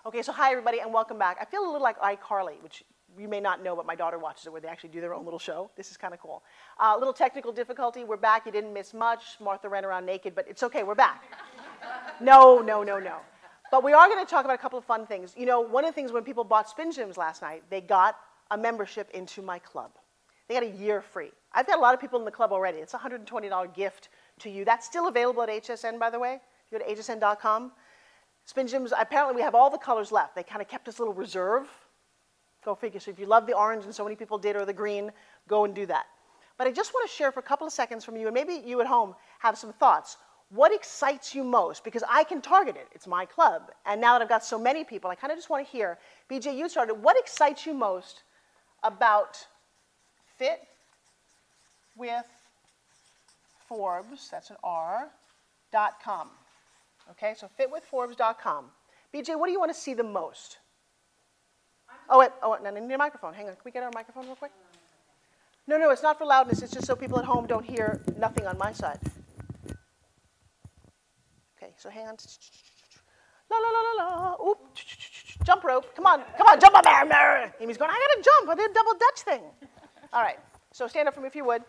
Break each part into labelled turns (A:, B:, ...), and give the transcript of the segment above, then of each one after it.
A: Okay, so hi everybody and welcome back. I feel a little like iCarly, which you may not know, but my daughter watches it where they actually do their own little show. This is kind of cool. A little technical difficulty. We're back. You didn't miss much. Martha ran around naked, but it's okay. We're back. No. But we are going to talk about a couple of fun things. You know, one of the things when people bought SpinGyms last night, they got a membership into my club. They got a year free. I've got a lot of people in the club already. It's a $120 gift to you. That's still available at HSN, by the way. If you go to hsn.com. SpinGyms, apparently we have all the colors left. They kind of kept this little reserve. Go figure. So if you love the orange, and so many people did, or the green, go and do that. But I just want to share for a couple of seconds from you, and maybe you at home have some thoughts. What excites you most? Because I can target it. It's my club. And now that I've got so many people, I kind of just want to hear, BJ, you started. What excites you most about Fit with Forbes, that's an R.com. Okay, so fitwithforbes.com. BJ, what do you want to see the most? No, I need a microphone. Hang on, can we get our microphone real quick? No, it's not for loudness. It's just so people at home don't hear nothing on my side. Okay, so hang on. La la la la la. Oop. Jump rope. Come on, jump up there. Amy's going, I gotta jump. I did a double Dutch thing. All right, so stand up for me if you would.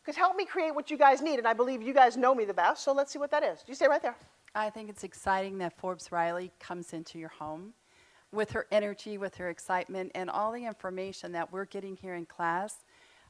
A: Because help me create what you guys need, and I believe you guys know me the best, so let's see what that is. You stay right there.
B: I think it's exciting that Forbes Riley comes into your home with her energy, with her excitement, and all the information that we're getting here in class.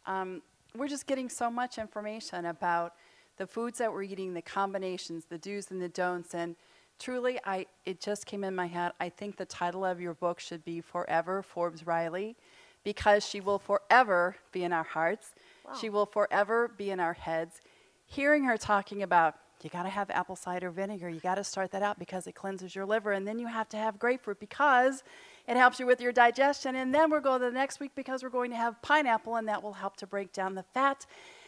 B: We're just getting so much information about the foods that we're eating, the combinations, the do's and the don'ts, and truly, it just came in my head. I think the title of your book should be Forever Forbes Riley, because she will forever be in our hearts. Wow. She will forever be in our heads. Hearing her talking about, you got to have apple cider vinegar. You got to start that out because it cleanses your liver. And then you have to have grapefruit because it helps you with your digestion. And then we'll go to the next week because we're going to have pineapple, and that will help to break down the fat.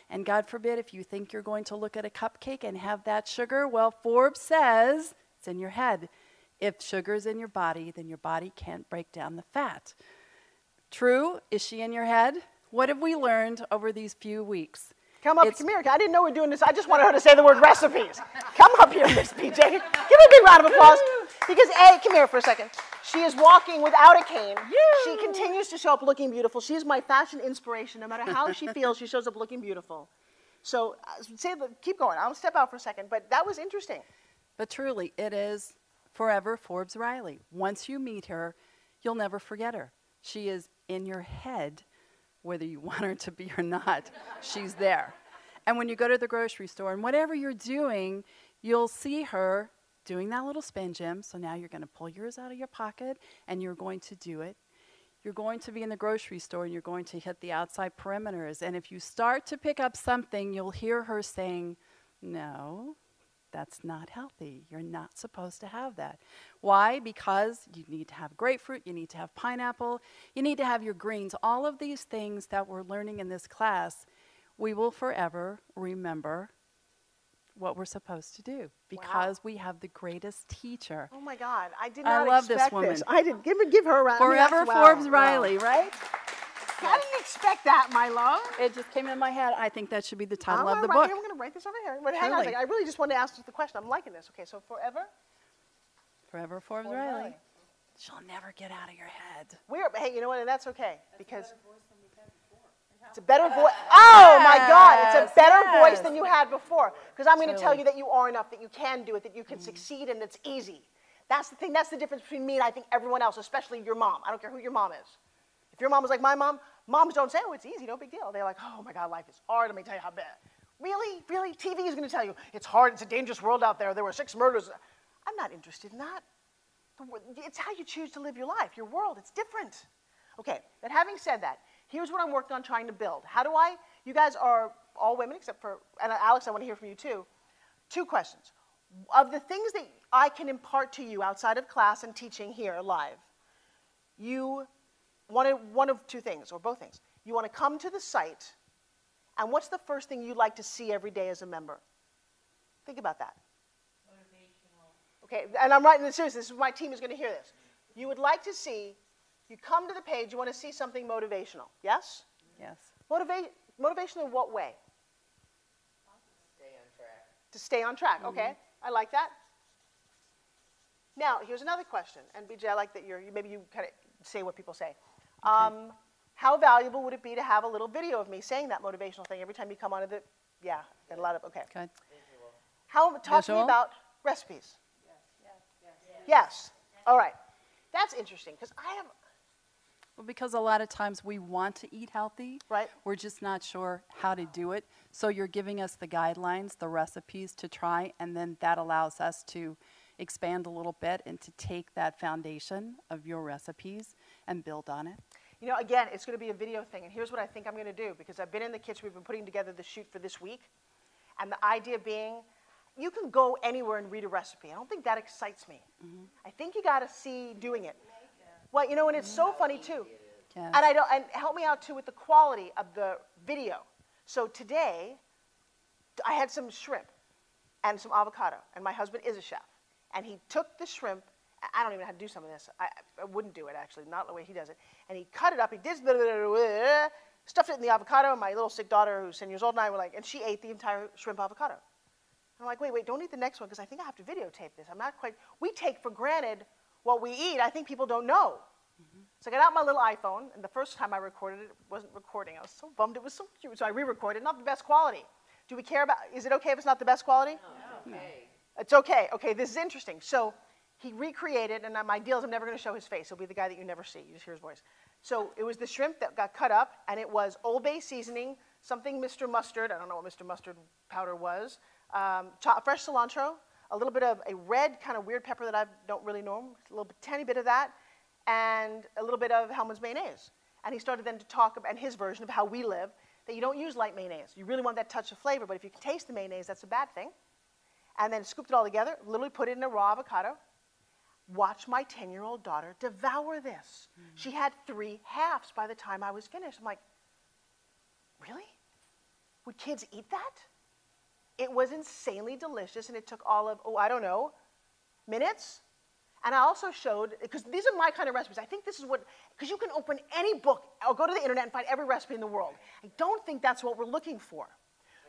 B: And God forbid, if you think you're going to look at a cupcake and have that sugar, well, Forbes says it's in your head. If sugar's in your body, then your body can't break down the fat. True? Is she in your head? What have we learned over these few weeks?
A: Come here. I didn't know we were doing this. I just wanted her to say the word recipes. Come up here, Miss PJ. Give her a big round of applause. Because come here for a second. She is walking without a cane. She continues to show up looking beautiful. She's my fashion inspiration. No matter how she feels, she shows up looking beautiful. So keep going. I'll step out for a second. But that was interesting.
B: But truly, it is Forever Forbes Riley. Once you meet her, you'll never forget her. She is in your head, whether you want her to be or not. She's there. And when you go to the grocery store and whatever you're doing, you'll see her doing that little SpinGym. So now you're going to pull yours out of your pocket and you're going to do it. You're going to be in the grocery store and you're going to hit the outside perimeters. And if you start to pick up something, you'll hear her saying, no, that's not healthy. You're not supposed to have that. Why? Because you need to have grapefruit, you need to have pineapple, you need to have your greens. All of these things that we're learning in this class, we will forever remember what we're supposed to do because we have the greatest teacher.
A: Oh my God, I did not
B: love
A: expect
B: this woman.
A: this. I did give her a round.
B: Forever Forbes Riley, right?
A: I didn't expect that, my love.
B: It just came in my head. I think that should be the title of the
A: book.
B: book.
A: I'm going to write this over here. But hang on a second. I really just wanted to ask the question. I'm liking this. Okay, so Forever
B: Forbes Riley. She'll never get out of your head.
A: Hey, you know what? And that's okay because it's a better voice. Oh my God! It's a better voice than you had before. Because I'm going to tell you that you are enough, that you can do it, that you can succeed, and it's easy. That's the thing. That's the difference between me and I think everyone else, especially your mom. I don't care who your mom is. If your mom was like my mom, moms don't say, oh, it's easy, no big deal. They're like, oh my God, life is hard. Let me tell you how bad. Really? TV is going to tell you it's hard. It's a dangerous world out there. There were 6 murders. I'm not interested in that. It's how you choose to live your life, your world. It's different. Okay, but having said that, here's what I'm working on trying to build. You guys are all women except for, and Alex, I want to hear from you too. 2 questions. Of the things that I can impart to you outside of class and teaching here live, you wanted one of 2 things, or both things. You want to come to the site, and what's the first thing you'd like to see every day as a member? Think about that. Motivational. Okay, and I'm writing this seriously. My team is going to hear this. You would like to see, you come to the page, you want to see something motivational. Yes?
B: Yes.
A: Motivational in what way?
C: Stay on track.
A: To stay on track, okay. I like that. Now, here's another question, and BJ, I like that maybe you kind of say what people say. How valuable would it be to have a little video of me saying that motivational thing every time you come onto the, yeah, got a lot of, okay.
B: Good.
A: Talk to me about recipes. Yes. All right. That's interesting, because I have,
B: Well, because a lot of times we want to eat healthy.
A: Right.
B: We're just not sure how to do it. So you're giving us the guidelines, the recipes to try, and then that allows us to expand a little bit and to take that foundation of your recipes and build on it.
A: you know, again, it's going to be a video thing, and here's what I think I'm going to do, because I've been in the kitchen, we've been putting together the shoot for this week, and the idea being, you can go anywhere and read a recipe. I don't think that excites me. I think you got to see doing it. Well, you know, and it's so funny too.
B: Yes.
A: And help me out too with the quality of the video. So today, I had some shrimp and some avocado, and my husband is a chef, and he took the shrimp. I don't even know how to do some of this. I wouldn't do it, actually, not the way he does it. And he cut it up. He did stuffed it in the avocado. And my little sick daughter, who's 10 years old, and I were like, and she ate the entire shrimp avocado. I'm like, wait, don't eat the next one, because I think I have to videotape this. I'm not quite. We take for granted what we eat. I think people don't know. So I got out my little iPhone, and the first time I recorded it, it wasn't recording. I was so bummed. It was so cute. So I re-recorded. Not the best quality. Do we care about? Is it okay if it's not the best quality?
C: No, okay.
A: It's okay. Okay, this is interesting. So he recreated, and my deal is I'm never going to show his face. He'll be the guy that you never see. You just hear his voice. So it was the shrimp that got cut up, and it was Old Bay seasoning, something Mr. Mustard. I don't know what Mr. Mustard powder was. Fresh cilantro, a little bit of a red kind of weird pepper that I don't really know, a little tiny bit of that, and a little bit of Hellmann's mayonnaise. And he started then to talk about, and his version of how we live, that you don't use light mayonnaise. You really want that touch of flavor, but if you can taste the mayonnaise, that's a bad thing. And then scooped it all together, literally put it in a raw avocado. Watch my 10-year-old daughter devour this. She had 3 halves by the time I was finished. I'm like, really? Would kids eat that? It was insanely delicious, and it took all of, I don't know, minutes. And I also showed, because these are my kind of recipes. I think this is what, because you can open any book or go to the internet and find every recipe in the world. I don't think that's what we're looking for.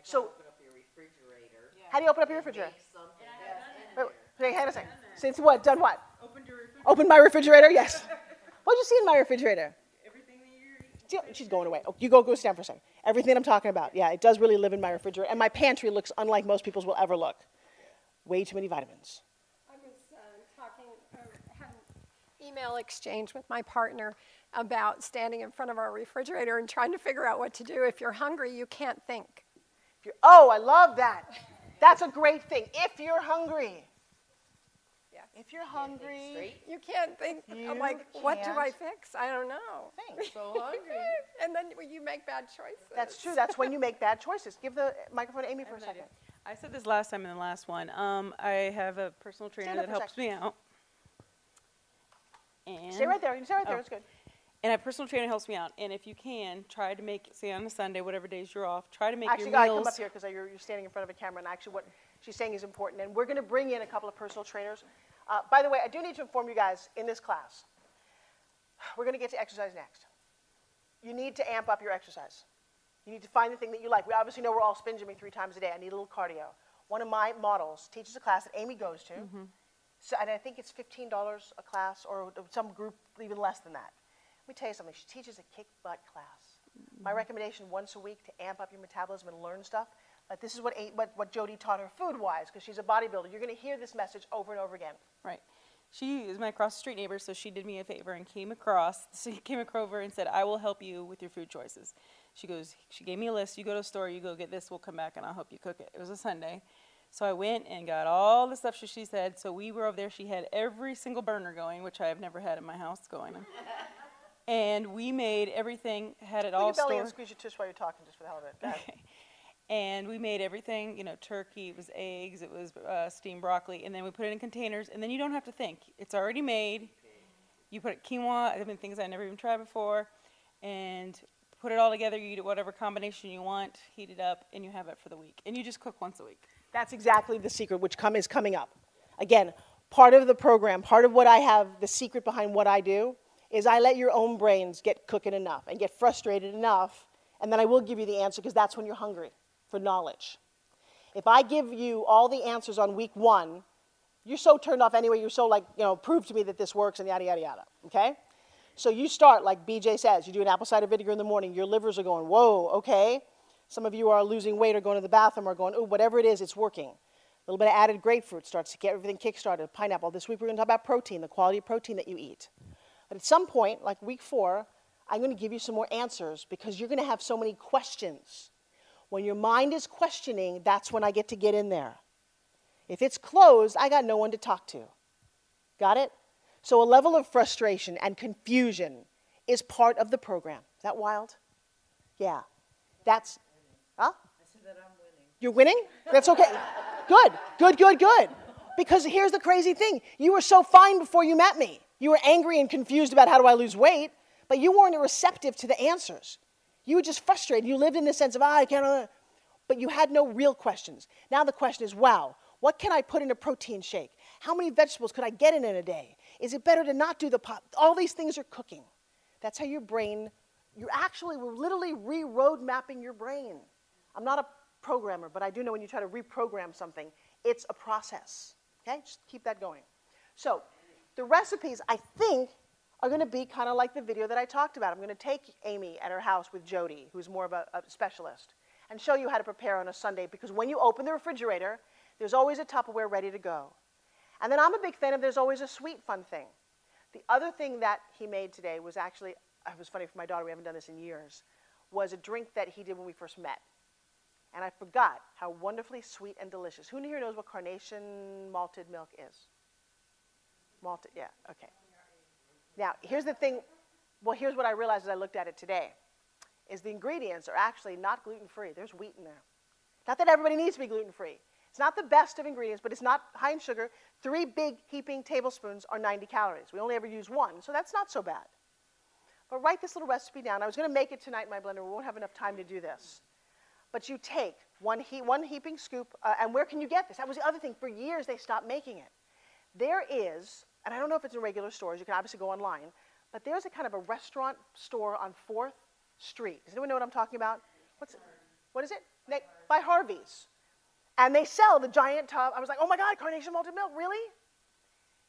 A: So,
C: open up your refrigerator.
A: Yeah. How do you open up your refrigerator?
C: Make something that's in there.
A: Wait, hang on a second. Since what? Done what?
D: Opened your refrigerator.
A: Open my refrigerator? Yes. What'd you see in my refrigerator?
D: Everything that you're eating.
A: She's going away. Oh, you go stand for a second. Everything I'm talking about. Yeah, it does really live in my refrigerator. And my pantry looks unlike most people's will ever look. Way too many vitamins.
E: I was had an email exchange with my partner about standing in front of our refrigerator and trying to figure out what to do. If you're hungry, you can't think.
A: Oh, I love that. That's a great thing. If you're hungry.
E: Yeah.
A: If you're hungry.
E: You can't think.
A: You
E: I'm like, what do I
A: can't
E: fix? I don't know.
A: Think.
C: So hungry.
E: And then you make bad choices.
A: That's true. That's when you make bad choices. Give the microphone to Amy for a second.
D: I said this last time in the last one. I have a personal trainer
A: Stand up
D: that
A: for a
D: helps me out. And
A: Stay right there. You can stay right there.
D: Oh.
A: It's good.
D: And a personal trainer helps me out. And if you can, try to make, say on a Sunday, whatever days you're off, try to make
A: Actually,
D: your
A: I
D: meals.
A: come up here because you're standing in front of a camera, and actually what she's saying is important. And we're going to bring in a couple of personal trainers. By the way, I do need to inform you guys, in this class, we're going to get to exercise next. You need to amp up your exercise. You need to find the thing that you like. We obviously know we're all SpinGymming 3 times a day. I need a little cardio. One of my models teaches a class that Amy goes to. So, and I think it's $15 a class, or some group even less than that. Let me tell you something. She teaches a kick-butt class. My recommendation, once a week, to amp up your metabolism and learn stuff. But this is what Jody taught her food-wise, because she's a bodybuilder. You're going to hear this message over and over again.
D: Right. She is my across-the-street neighbor, so she did me a favor and came over and said, I will help you with your food choices. She gave me a list. You go to the store, you go get this, we'll come back, and I'll help you cook it. It was a Sunday. So I went and got all the stuff she said. So we were over there. She had every single burner going, which I have never had in my house going. And we made everything, had it all
A: Put your belly
D: stored.
A: and squeeze your tush while you're talking, just for the hell of it. Go ahead.
D: Okay. And we made everything, turkey, it was eggs, it was steamed broccoli, and then we put it in containers, and then you don't have to think. It's already made. You put quinoa, things I never even tried before, and put it all together. You eat it whatever combination you want, heat it up, and you have it for the week. And you just cook once a week.
A: That's exactly the secret, which is coming up. Again, part of the program, part of what I have, the secret behind what I do, is I let your own brains get cooking enough and get frustrated enough, and then I will give you the answer, because that's when you're hungry for knowledge. If I give you all the answers on week 1, You're so turned off anyway. You're so like, prove to me that this works and yada, yada, yada, okay? So you start, like BJ says, you do an apple cider vinegar in the morning. Your livers are going, whoa, okay. Some of you are losing weight or going to the bathroom or going, ooh, whatever it is, it's working. A little bit of added grapefruit starts to get everything kick-started. Pineapple. This week we're going to talk about protein, the quality of protein that you eat. But at some point, like week 4, I'm going to give you some more answers because you're going to have so many questions. When your mind is questioning, that's when I get to get in there. If it's closed, I got no one to talk to. Got it? So a level of frustration and confusion is part of the program. Is that wild? Yeah. That's, huh?
C: I said that I'm winning.
A: You're winning? That's okay. Good, good, good, good. Because here's the crazy thing. You were so fine before you met me. You were angry and confused about how do I lose weight, but you weren't receptive to the answers. You were just frustrated. You lived in the sense of, I can't, but you had no real questions. Now the question is, wow, what can I put in a protein shake? How many vegetables could I get in a day? Is it better to not do the pot? All these things are cooking. That's how your brain, we're literally re-road mapping your brain. I'm not a programmer, but I do know when you try to reprogram something, it's a process. Okay, just keep that going. So the recipes, I think, are going to be kind of like the video that I talked about. I'm going to take Amy at her house with Jody, who's more of a specialist, and show you how to prepare on a Sunday, because when you open the refrigerator, there's always a Tupperware ready to go. And then I'm a big fan of there's always a sweet, fun thing. The other thing that he made today was actually, it was funny for my daughter, we haven't done this in years, was a drink that he did when we first met. And I forgot how wonderfully sweet and delicious. Who here knows what carnation malted milk is? Malted, yeah, okay. Now, here's the thing. Well, here's what I realized as I looked at it today, is the ingredients are actually not gluten-free. There's wheat in there. Not that everybody needs to be gluten-free. It's not the best of ingredients, but it's not high in sugar. 3 big heaping tablespoons are 90 calories. We only ever use 1, so that's not so bad. But write this little recipe down. I was going to make it tonight in my blender. We won't have enough time to do this. But you take one heaping scoop, and where can you get this? That was the other thing. For years, they stopped making it. There is, and I don't know if it's in regular stores. You can obviously go online. But there's a kind of a restaurant store on 4th Street. Does anyone know what I'm talking about? What is it? By Harvey's. And they sell the giant tub. I was like, oh my God, carnation malted milk, really?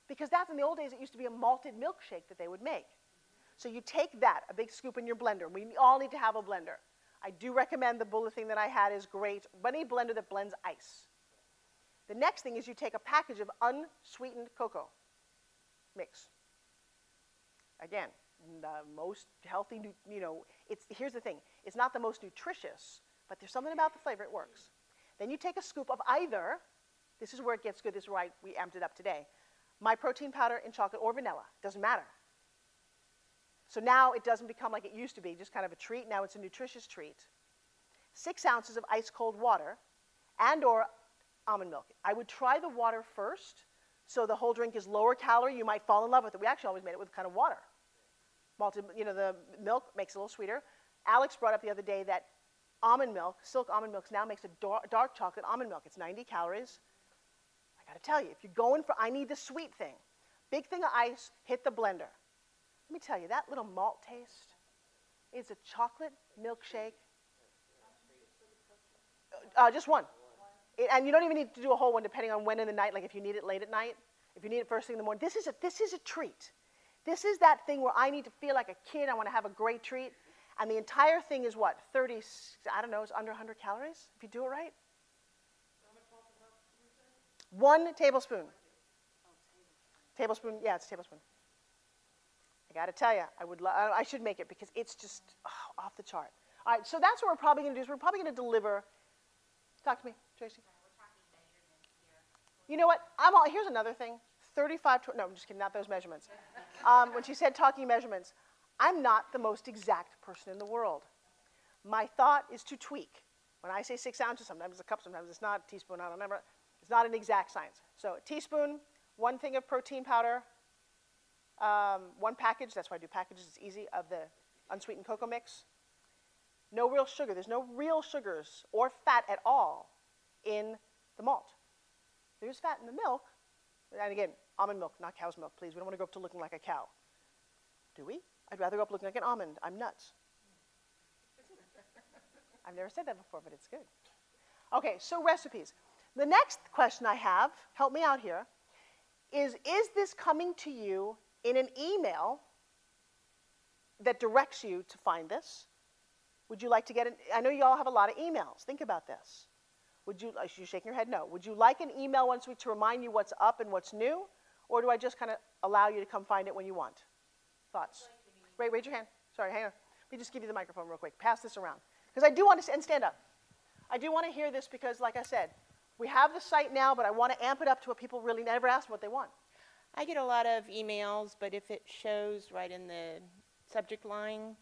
A: Because that's in the old days, it used to be a malted milkshake that they would make. So you take that, a big scoop in your blender. We all need to have a blender. I do recommend the Bulla thing that I had is great, but any blender that blends ice. The next thing is you take a package of unsweetened cocoa mix. Again, the most healthy, here's the thing. It's not the most nutritious, but there's something about the flavor, it works. Then you take a scoop of either, this is where it gets good, this is why we amped it up today, my protein powder in chocolate or vanilla, doesn't matter. So now it doesn't become like it used to be, just kind of a treat. Now it's a nutritious treat. 6 ounces of ice cold water and or almond milk. I would try the water first, so the whole drink is lower calorie. You might fall in love with it. We actually always made it with kind of water. Malted, the milk makes it a little sweeter. Alex brought up the other day that almond milk, silk almond milk, now makes a dark chocolate almond milk. It's 90 calories. I got to tell you, if you're going for, I need the sweet thing, big thing of ice, hit the blender. Let me tell you, that little malt taste is a chocolate milkshake. Just one. And you don't even need to do a whole one depending on when in the night, like if you need it late at night, if you need it first thing in the morning. This is a treat. This is that thing where I need to feel like a kid. I want to have a great treat. And the entire thing is what? 30, I don't know, it's under 100 calories if you do it right. 1 tablespoon. Tablespoon, yeah, it's a tablespoon. I got to tell you, I should make it because it's just off the chart. All right, so that's what we're probably going to do is we're probably going to deliver. Talk to me, Tracy. You know what? Here's another thing. 35, no, I'm just kidding, not those measurements. When she said talking measurements, I'm not the most exact person in the world. My thought is to tweak. When I say 6 ounces, sometimes it's a cup, sometimes it's not, a teaspoon, I don't remember. It's not an exact science. So a teaspoon, 1 thing of protein powder, 1 package, that's why I do packages, it's easy, of the unsweetened cocoa mix. No real sugar. There's no real sugars or fat at all in the malt. There's fat in the milk. And again, almond milk, not cow's milk, please. We don't want to go up to looking like a cow. Do we? I'd rather go up looking like an almond. I'm nuts. I've never said that before, but it's good. Okay, so recipes. The next question I have, help me out here, is this coming to you in an email that directs you to find this? Would you like to get I know you all have a lot of emails. Think about this. Would you, you're shaking your head no. Would you like an email once a week to remind you what's up and what's new? Or do I just kind of allow you to come find it when you want? Thoughts? Raise your hand. Sorry, hang on. Let me just give you the microphone real quick. Pass this around. Because I do want to, and stand up. I do want to hear this because, like I said, we have the site now, but I want to amp it up to what people really never ask what they want.
F: I get a lot of emails, but if it shows right in the subject line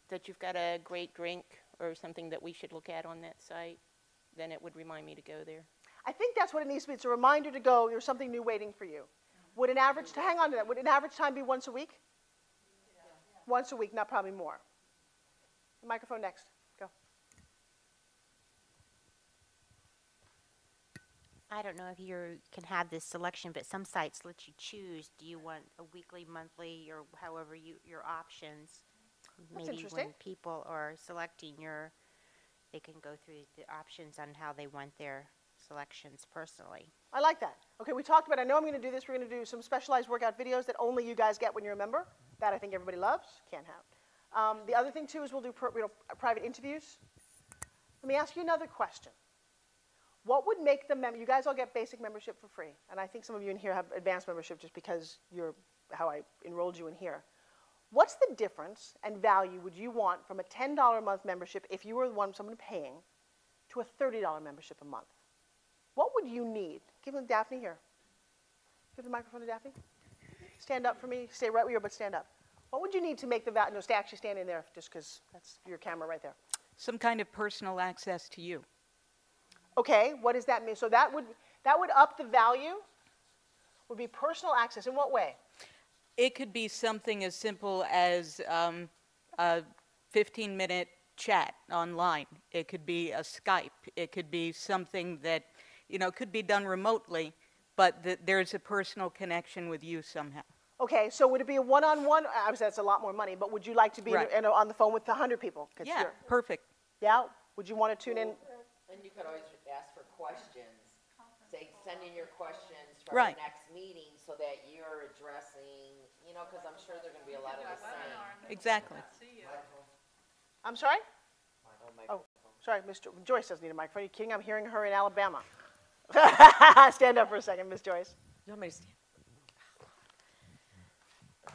F: that you've got a great drink or something that we should look at on that site, then it would remind me to go there.
A: I think that's what it needs to be. It's a reminder to go, there's something new waiting for you. Would an average, hang on to that, would an average time be once a week? Yeah. Once a week, not probably more. The microphone next. Go.
G: I don't know if you can have this selection, but some sites let you choose. Do you want a weekly, monthly, or however your options?
A: That's
G: Maybe
A: interesting.
G: when people are selecting they can go through the options on how they want their selections personally.
A: I like that. Okay, we talked about, I know I'm going to do this, we're going to do some specialized workout videos that only you guys get when you're a member. That I think everybody loves, can't have. The other thing too is we'll do private interviews. Let me ask you another question. What would make the member, you guys all get basic membership for free, and I think some of you in here have advanced membership just because you're how I enrolled you in here. What's the difference and value would you want from a $10 a month membership if you were someone paying to a $30 membership a month? What would you need? Give them Daphne here. Give the microphone to Daphne. Stand up for me. Stay right where you are, but stand up. What would you need to make the value? No, stay actually stand in there just because that's your camera right there.
H: Some kind of personal access to you.
A: Okay, what does that mean? So that would up the value, would be personal access. In what way?
H: It could be something as simple as a 15-minute chat online. It could be a Skype. It could be something that, could be done remotely, but there's a personal connection with you somehow.
A: Okay, so would it be a one-on-one? Obviously, that's a lot more money, but would you like to be
H: Right.
A: on the phone with 100 people?
H: Yeah, perfect.
A: Yeah? Would you want to tune in?
C: And you could always ask for questions. Say, send in your questions for
H: Right.
C: the next meeting so that you're addressing, because I'm sure there are going to be a lot of the same.
H: Exactly.
A: I'm sorry?
C: Oh,
A: Sorry, Joyce doesn't need a microphone. Are you kidding? I'm hearing her in Alabama. Stand up for a second, Miss Joyce.
C: You want me to stand? I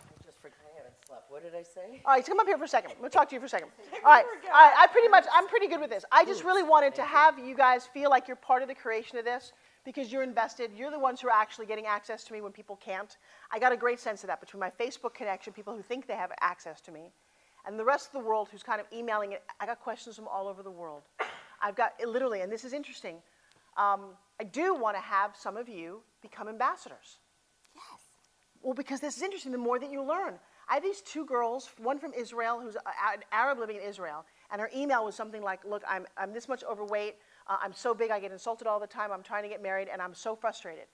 C: haven't slept. What did I say?
A: All right, come up here for a second. I'm going to talk to you for a second. All right, I'm pretty good with this. I just really wanted to have you guys feel like you're part of the creation of this because you're invested. You're the ones who are actually getting access to me when people can't. I got a great sense of that between my Facebook connection, people who think they have access to me, and the rest of the world who's kind of emailing it. I got questions from all over the world. I've got, literally, and this is interesting, I do want to have some of you become ambassadors. Yes. Well, because this is interesting, the more that you learn. I have these two girls, one from Israel, who's an Arab living in Israel, and her email was something like, look, I'm this much overweight, I'm so big, I get insulted all the time, I'm trying to get married, and I'm so frustrated.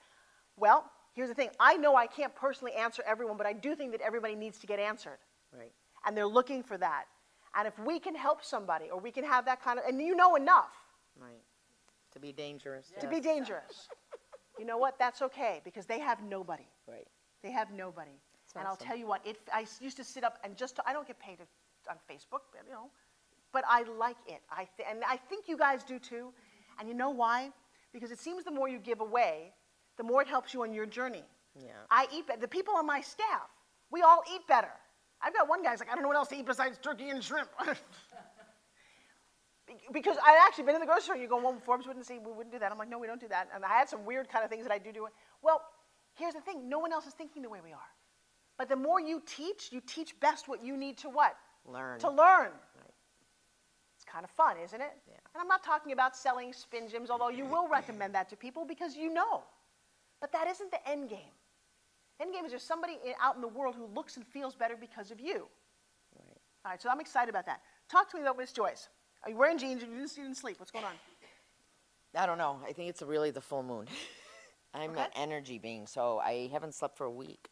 A: Well, here's the thing. I know I can't personally answer everyone, but I do think that everybody needs to get answered.
C: Right.
A: And they're looking for that. And if we can help somebody, or we can have that kind of, and you know enough.
C: Right. To be dangerous.
A: To be dangerous. You know what? That's okay, because they have nobody.
C: Right.
A: They have nobody. And I'll
C: awesome.
A: tell you what, I used to sit up and I don't get paid on Facebook, but I like it. And I think you guys do too. And you know why? Because it seems the more you give away, the more it helps you on your journey.
C: Yeah.
A: I eat better. The people on my staff, we all eat better. I've got one guy who's like, I don't know what else to eat besides turkey and shrimp. Because I'd actually been in the grocery store and you go, well, Forbes we wouldn't do that. I'm like, no, we don't do that. And I had some weird kind of things that I do. Well, here's the thing. No one else is thinking the way we are. But the more you teach best what you need to what?
C: Learn.
A: To learn.
C: Right.
A: It's kind of fun, isn't it?
C: Yeah.
A: And I'm not talking about selling SpinGyms, although you will recommend that to people because you know. But that isn't the end game. End game is there's somebody out in the world who looks and feels better because of you.
C: Right.
A: All right, so I'm excited about that. Talk to me about Miss Joyce. Are you wearing jeans? You didn't sleep. What's going on?
C: I don't know. I think it's really the full moon. I'm an energy being, so I haven't slept for a week.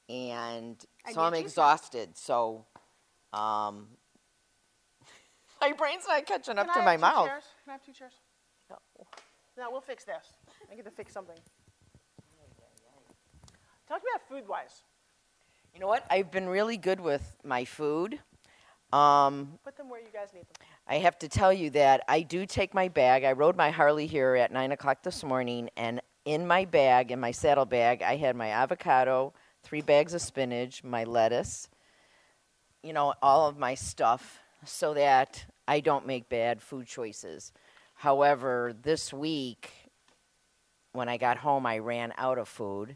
C: And so I'm exhausted. So my brain's not catching up to my mouth.
A: Chairs? Can I have 2 chairs? No. No, we'll fix this. I get to fix something. food-wise?
C: You know what? I've been really good with my food.
A: Put them where you guys need them.
C: I have to tell you that I do take my bag. I rode my Harley here at 9 o'clock this morning, and in my bag, in my saddle bag, I had my avocado, 3 bags of spinach, my lettuce, you know, all of my stuff so that I don't make bad food choices. However, this week, when I got home, I ran out of food,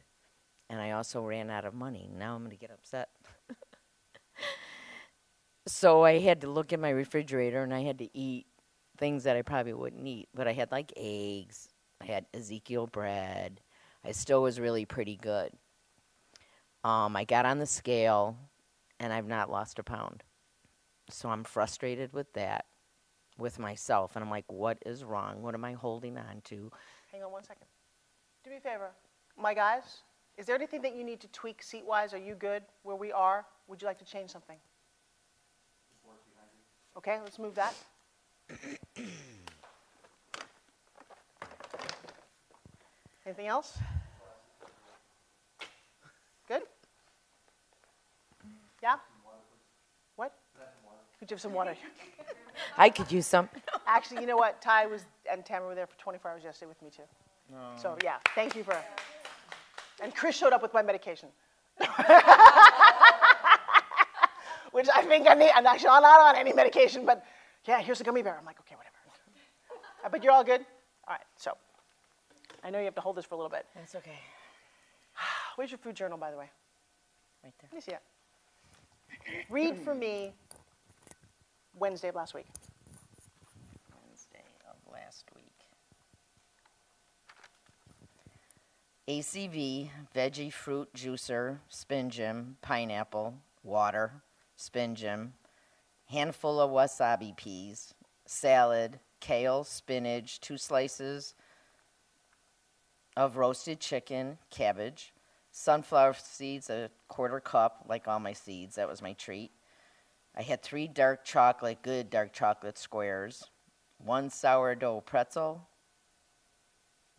C: and I also ran out of money. Now I'm going to get upset. So I had to look in my refrigerator, and I had to eat things that I probably wouldn't eat. But I had, like, eggs. I had Ezekiel bread. I still was really pretty good. I got on the scale, and I've not lost a pound. So I'm frustrated with that, with myself. And I'm like, what is wrong? What am I holding on to?
A: Hang on 1 second. Do me a favor. My guys, is there anything that you need to tweak seat-wise? Are you good where we are? Would you like to change something? Okay, let's move that. Anything else? Good? Yeah? What? Could you have some water?
C: I could use some.
A: Actually, you know what? Ty and Tamara were there for 24 hours yesterday with me, too. So, yeah, thank you for... And Chris showed up with my medication. Which I think I need. I'm actually not on any medication, but yeah, here's a gummy bear. I'm like, okay, whatever. But you're all good? All right, so I know you have to hold this for a little bit.
C: That's okay.
A: Where's your food journal, by the way?
C: Right there.
A: Let me see it. Read for me Wednesday of last week.
C: Wednesday of last week. ACV, veggie fruit juicer, SpinGym, pineapple, water, SpinGym, handful of wasabi peas, salad, kale, spinach, 2 slices of roasted chicken, cabbage, sunflower seeds, a 1/4 cup, like all my seeds. That was my treat. I had 3 dark chocolate, good dark chocolate squares, 1 sourdough pretzel,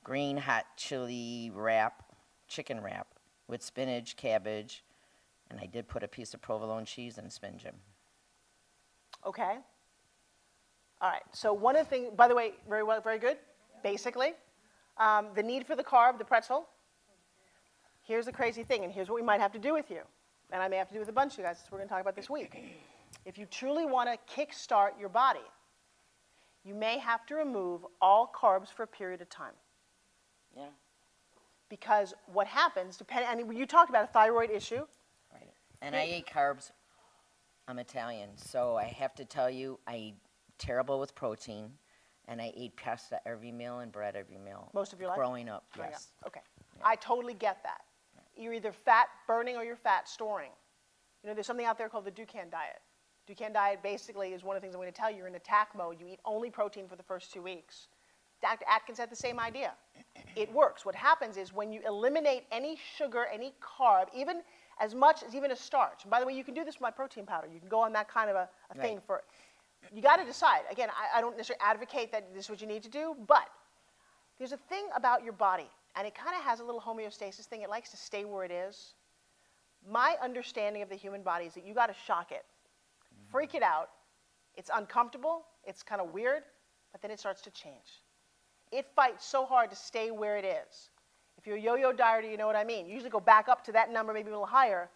C: green hot chili wrap, chicken wrap with spinach, cabbage, and I did put a piece of provolone cheese in SpinGym.
A: Okay. All right. So one of the things, by the way, very well, very good. Basically, the need for the carb, the pretzel. Here's the crazy thing, and here's what we might have to do with you, and I may have to do with a bunch of you guys. That's what we're going to talk about this week. If you truly want to kickstart your body, you may have to remove all carbs for a period of time.
C: Yeah.
A: Because what happens, and you talked about a thyroid issue.
C: Right. And I ate carbs. I'm Italian, so I have to tell you, I'm terrible with protein, and I ate pasta every meal and bread every meal.
A: Most of your life?
C: Growing up,
A: Growing
C: yes.
A: up. Okay. Yeah. I totally get that. You're either fat burning or you're fat storing. You know, there's something out there called the Dukan diet. Dukan diet basically is one of the things I'm going to tell you. You're in attack mode. You eat only protein for the first 2 weeks. Dr. Atkins had the same idea. It works. What happens is when you eliminate any sugar, any carb, even as much as even a starch. And by the way, you can do this with my protein powder. You can go on that kind of a thing for it. You got to decide. Again, I don't necessarily advocate that this is what you need to do, but there's a thing about your body, and it kind of has a little homeostasis thing. It likes to stay where it is. My understanding of the human body is that you got to shock it, freak it out. It's uncomfortable. It's kind of weird, but then it starts to change. It fights so hard to stay where it is. If you're a yo-yo dieter, you know what I mean. You usually go back up to that number, maybe a little higher.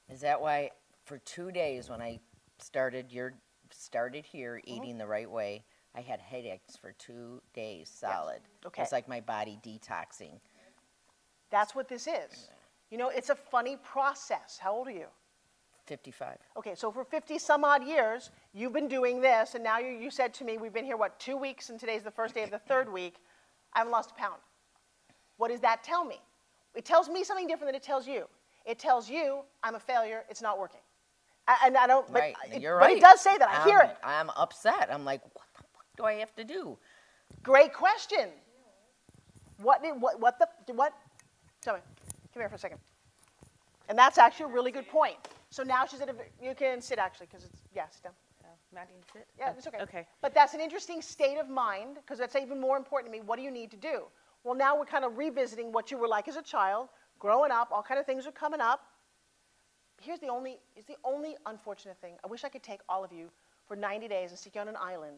C: Is that why for 2 days when I started here eating the right way, I had headaches for 2 days solid.
A: Yes. Okay.
C: It's like my body detoxing.
A: That's what this is. You know, it's a funny process. How old are you?
C: 55.
A: Okay, so for 50 some odd years, you've been doing this, and now you said to me, we've been here, 2 weeks, and today's the first day of the 3rd week. I haven't lost a pound. What does that tell me? It tells me something different than it tells you. It tells you I'm a failure, it's not working. And I don't, but,
C: right. You're
A: but
C: right.
A: it does say that, I hear it.
C: I'm upset. I'm like, what the fuck do I have to do?
A: Great question. What? Tell me. Come here for a second. And that's actually a really good point. So now she's at you can sit actually, because it's, sit down.
D: Maddie, sit?
A: Yeah, it's okay.
D: Okay.
A: But that's an interesting state of mind, because that's even more important to me. What do you need to do? Well, now we're kind of revisiting what you were like as a child, growing up, all kind of things are coming up. It's the only unfortunate thing. I wish I could take all of you for 90 days and stick you on an island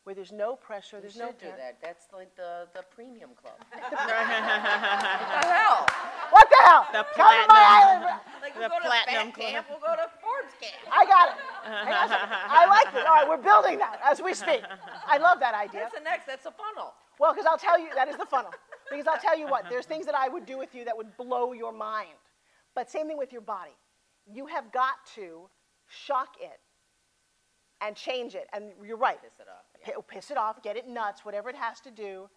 A: where there's no pressure, there's no...
C: You should do that. That's like the premium club.
A: What the hell? What the hell?
F: The
A: Come to my island.
C: Like
F: The
C: we'll go to
F: platinum
C: Fat Camp, we'll go to Forbes Camp.
A: I got it. Hang on a second. I like it. All right, we're building that as we speak. I love that idea.
C: That's a funnel.
A: Well, because I'll tell you, that is the funnel. Because I'll tell you what, there's things that I would do with you that would blow your mind. But same thing with your body. You have got to shock it and change it. And you're right.
C: Piss it off. Yeah.
A: Piss it off, get it nuts, whatever it has to do.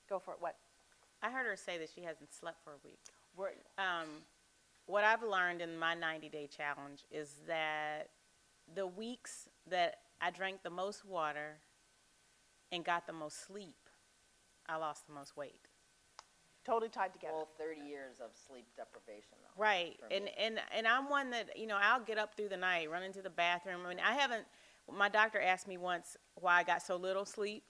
A: Go for it. What?
F: I heard her say that she hasn't slept for a week.
A: Word.
F: What I've learned in my 90-day challenge is that the weeks that I drank the most water and got the most sleep, I lost the most weight.
A: Totally tied together.
C: Well, 30 years of sleep deprivation, though.
F: Right,
C: for me.
F: and I'm one that, you know, I'll get up through the night, run into the bathroom. I mean, my doctor asked me once why I got so little sleep.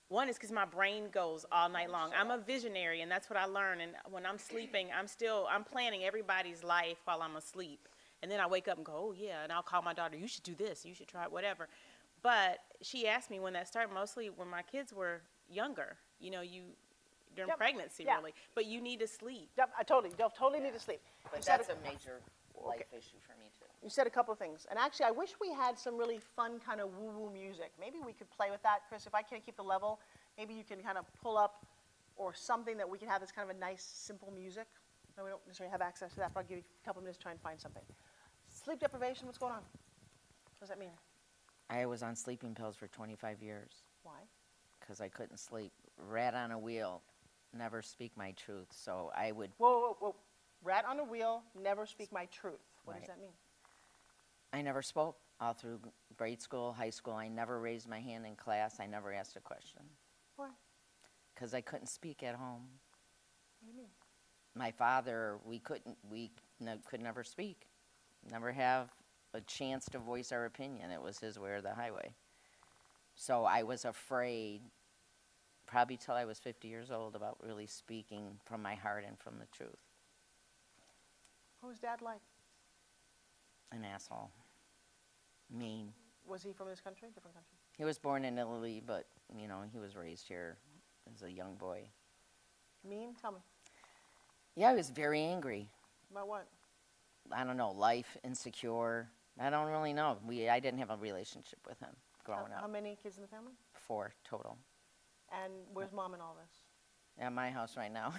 F: One is because my brain goes all night long. I'm a visionary, and that's what I learned. And when I'm sleeping, I'm planning everybody's life while I'm asleep. And then I wake up and go, oh, yeah, and I'll call my daughter, you should do this, you should try it, whatever. But she asked me when that started, mostly when my kids were younger, you know, during pregnancy, really. But you need to sleep.
A: Yep, I totally need to sleep.
C: But that's a major life issue for me, too.
A: You said a couple of things. And actually, I wish we had some really fun kind of woo-woo music. Maybe we could play with that, Chris. If I can't keep the level, maybe you can kind of pull up or something that we can have that's kind of a nice, simple music. No, we don't necessarily have access to that, but I'll give you a couple of minutes to try and find something. Sleep deprivation, what's going on? What does that mean?
C: I was on sleeping pills for 25 years.
A: Why?
C: Because I couldn't sleep. Rat on a wheel, never speak my truth. So I would...
A: Whoa. Rat on a wheel, never speak my truth. What does that mean?
C: I never spoke all through grade school, high school. I never raised my hand in class. I never asked a question.
A: Why?
C: Because I couldn't speak at home.
A: What do you mean?
C: My father, we could never speak, never have a chance to voice our opinion. It was his way or the highway. So I was afraid, probably till I was 50 years old, about really speaking from my heart and from the truth.
A: What was Dad like?
C: An asshole. Mean.
A: Was he from this country, different country?
C: He was born in Italy, but, you know, he was raised here as a young boy.
A: Mean? Tell me.
C: Yeah, I was very angry.
A: About what?
C: I don't know, life, insecure. I don't really know. I didn't have a relationship with him growing
A: How
C: up.
A: many kids in the family?
C: 4 total.
A: And where's Mom in all this?
C: At my house right now.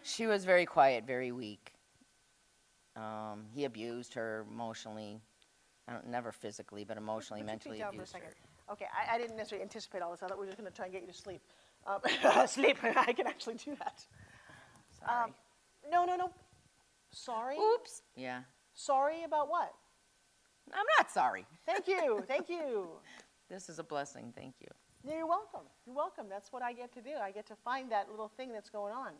C: She was very quiet, very weak. He abused her emotionally. Never physically, but emotionally, mentally abused her.
A: Okay, I didn't necessarily anticipate all this. I thought we were just going to try and get you to sleep. Sleep, I can actually do that.
C: Sorry.
A: No. Sorry?
C: Oops. Yeah.
A: Sorry about what?
C: I'm not sorry.
A: Thank you.
C: This is a blessing. Thank you.
A: Yeah, you're welcome. You're welcome. That's what I get to do. I get to find that little thing that's going on.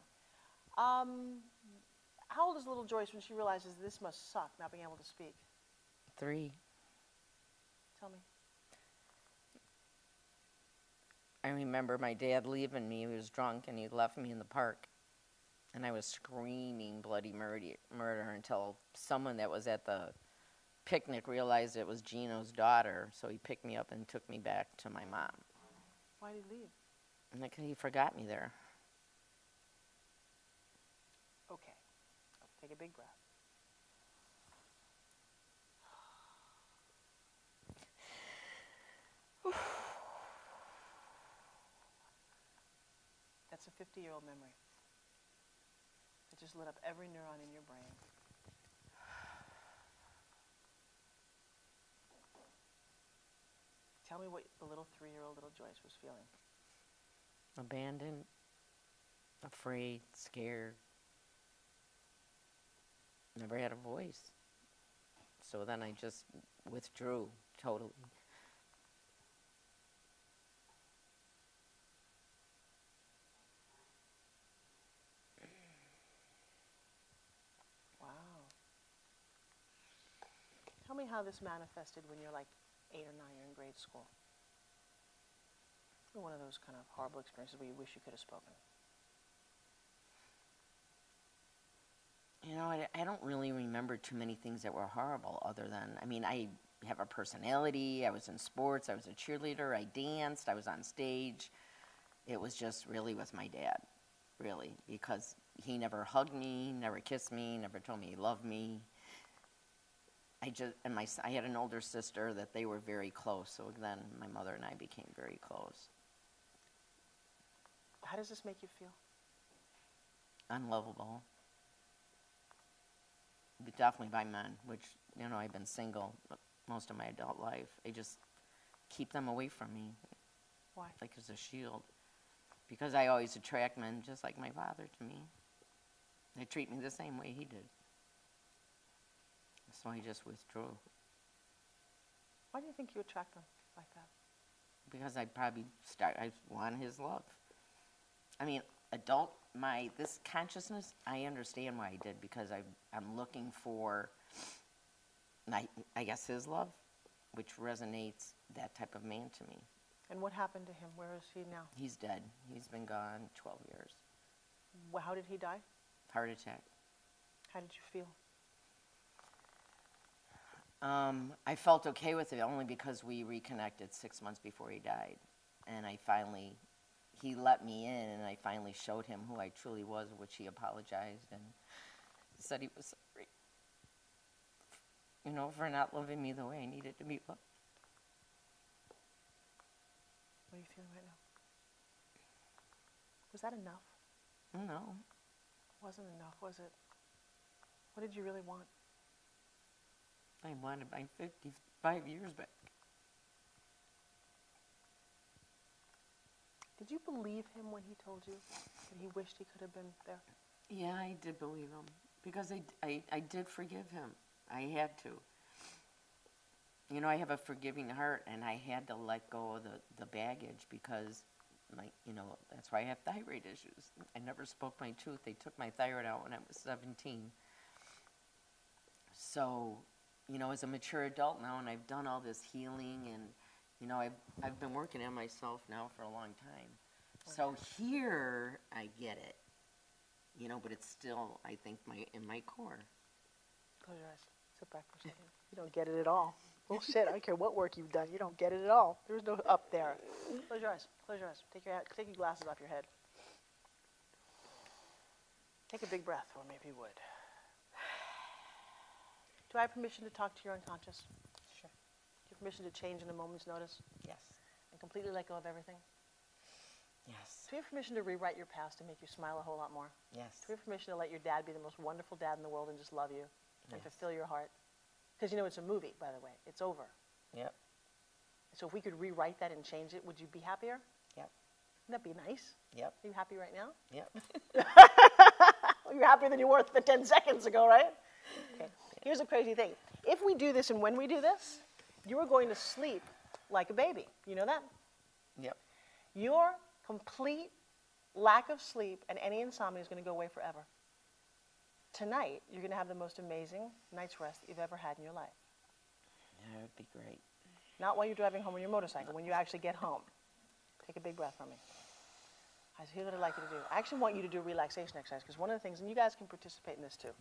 A: How old is little Joyce when she realizes this must suck, not being able to speak?
C: 3.
A: Tell me.
C: I remember my dad leaving me. He was drunk, and he left me in the park. And I was screaming bloody murder until someone that was at the picnic realized it was Gino's daughter. So he picked me up and took me back to my mom.
A: Why did he leave?
C: And he forgot me there.
A: Okay. Take a big breath. That's a 50-year-old memory. It just lit up every neuron in your brain. Tell me what the little 3-year-old little Joyce was feeling.
C: Abandoned, afraid, scared. Never had a voice. So then I just withdrew totally.
A: Wow. Tell me how this manifested when you're like 8 or 9, you're in grade school. One of those kind of horrible experiences where you wish you could have spoken.
C: I don't really remember too many things that were horrible other than, I mean, I have a personality. I was in sports. I was a cheerleader. I danced. I was on stage. It was just really with my dad, really, because he never hugged me, never kissed me, never told me he loved me. I had an older sister that they were very close, so then my mother and I became very close.
A: How does this make you feel?
C: Unlovable. But definitely by men, which, you know, I've been single most of my adult life. I just keep them away from me.
A: Why?
C: Like as a shield. Because I always attract men just like my father to me. They treat me the same way he did. So I just withdrew.
A: Why do you think you attract them like that?
C: Because I want his love. I mean, this consciousness, I understand why I did, because I'm looking for, I guess, his love, which resonates that type of man to me.
A: And what happened to him? Where is he now?
C: He's dead. He's been gone 12 years.
A: How did he die?
C: Heart attack.
A: How did you feel?
C: I felt okay with it only because we reconnected 6 months before he died. And he let me in, and I finally showed him who I truly was, which he apologized and said he was sorry, you know, for not loving me the way I needed to be loved.
A: What are you feeling right now? Was that enough?
C: No.
A: It wasn't enough, was it? What did you really want?
C: I wanted my 55 years back.
A: Did you believe him when he told you that he wished he could have been there?
C: Yeah, I did believe him, because I did forgive him. I had to. You know, I have a forgiving heart, and I had to let go of the baggage, because, that's why I have thyroid issues. I never spoke my truth. They took my thyroid out when I was 17. So, you know, as a mature adult now, and I've done all this healing, and, you know, I've been working on myself now for a long time. So here, I get it, you know, but it's still, I think, in my core.
A: Close your eyes. Sit back for a second. You don't get it at all. Bullshit. I don't care what work you've done. You don't get it at all. There's no up there. Close your eyes. Close your eyes. Take your glasses off your head. Take a big breath for me, if you would. Do I have permission to talk to your unconscious?
C: Sure.
A: Do you have permission to change in a moment's notice?
C: Yes.
A: And completely let go of everything?
C: Yes.
A: Do you have permission to rewrite your past and make you smile a whole lot more?
C: Yes.
A: Do you have permission to let your dad be the most wonderful dad in the world and just love you and fulfill your heart? Because, you know, it's a movie, by the way. It's over.
C: Yep.
A: So if we could rewrite that and change it, would you be happier?
C: Yep.
A: Wouldn't that be nice?
C: Yep.
A: Are you happy right now?
C: Yep.
A: Well, you're happier than you were 10 seconds ago, right? Okay. Here's a crazy thing. If we do this and when we do this, you are going to sleep like a baby. You know that?
C: Yep.
A: Your complete lack of sleep and any insomnia is going to go away forever. Tonight, you're going to have the most amazing night's rest that you've ever had in your life.
C: That would be great.
A: Not while you're driving home on your motorcycle, when you actually get home. Take a big breath from me. Here's what I'd like you to do. I actually want you to do a relaxation exercise, because one of the things, and you guys can participate in this too.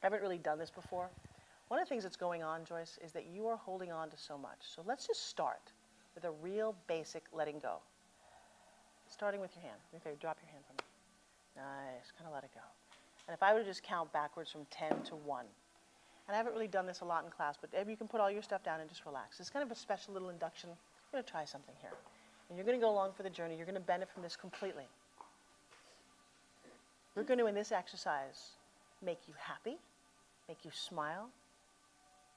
A: I haven't really done this before. One of the things that's going on, Joyce, is that you are holding on to so much. So let's just start with a real basic letting go. Starting with your hand. Okay, drop your hand from me. Nice, kind of let it go. And if I were to just count backwards from 10 to 1, and I haven't really done this a lot in class, but you can put all your stuff down and just relax. It's kind of a special little induction. We're going to try something here. And you're going to go along for the journey. You're going to benefit from this completely. We're going to, in this exercise, make you happy, make you smile,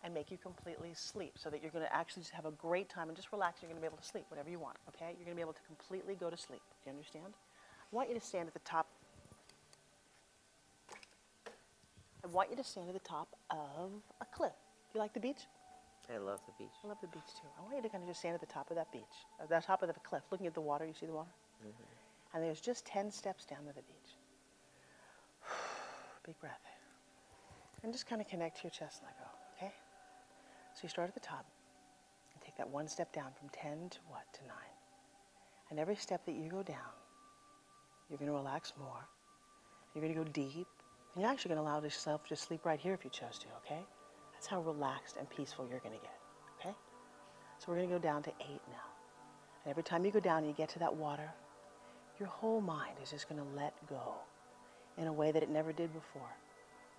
A: and make you completely sleep, so that you're going to actually just have a great time and just relax. You're going to be able to sleep, whatever you want, okay? You're going to be able to completely go to sleep. Do you understand? I want you to stand at the top. I want you to stand at the top of a cliff. Do you like the beach?
C: I love the beach.
A: I love the beach too. I want you to kind of just stand at the top of that beach, at the top of the cliff, looking at the water. You see the water? Mm-hmm. And there's just 10 steps down to the beach. Big breath. And just kind of connect to your chest and let go, okay? So you start at the top and take that one step down from 10 to what? To 9. And every step that you go down, you're going to relax more. You're going to go deep, And you're actually going to allow yourself to sleep right here if you chose to, okay? That's how relaxed and peaceful you're going to get, okay? So we're going to go down to 8 now. And every time you go down and you get to that water, your whole mind is just going to let go in a way that it never did before.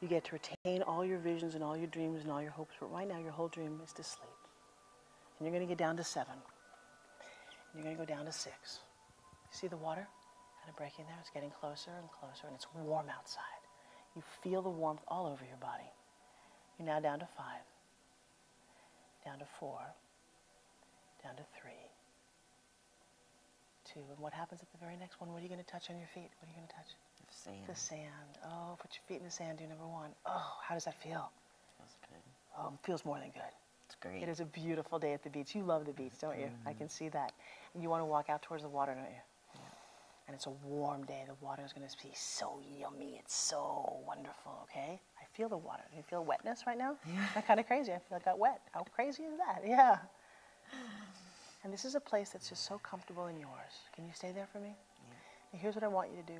A: You get to retain all your visions and all your dreams and all your hopes, but right now your whole dream is to sleep. And you're going to get down to 7. And you're going to go down to 6. You see the water kind of breaking there? It's getting closer and closer, and it's warm outside. You feel the warmth all over your body. You're now down to 5, down to 4, down to 3, 2. And what happens at the very next one? What are you going to touch on your feet? What are you going to touch?
C: The sand.
A: The sand. Oh, put your feet in the sand, do number 1. Oh, how does that feel?
C: Feels good.
A: Oh, it feels more than good.
C: It's great.
A: It is a beautiful day at the beach. You love the beach, don't you? I can see that. And you want to walk out towards the water, don't you?
C: Yeah.
A: And it's a warm day. The water is going to be so yummy. It's so wonderful, okay? I feel the water. Do you feel wetness right now? Yeah. Isn't that kind of crazy? I feel like I got wet. How crazy is that? Yeah. And this is a place that's just so comfortable and yours. Can you stay there for me? Yeah. And here's what I want you to do.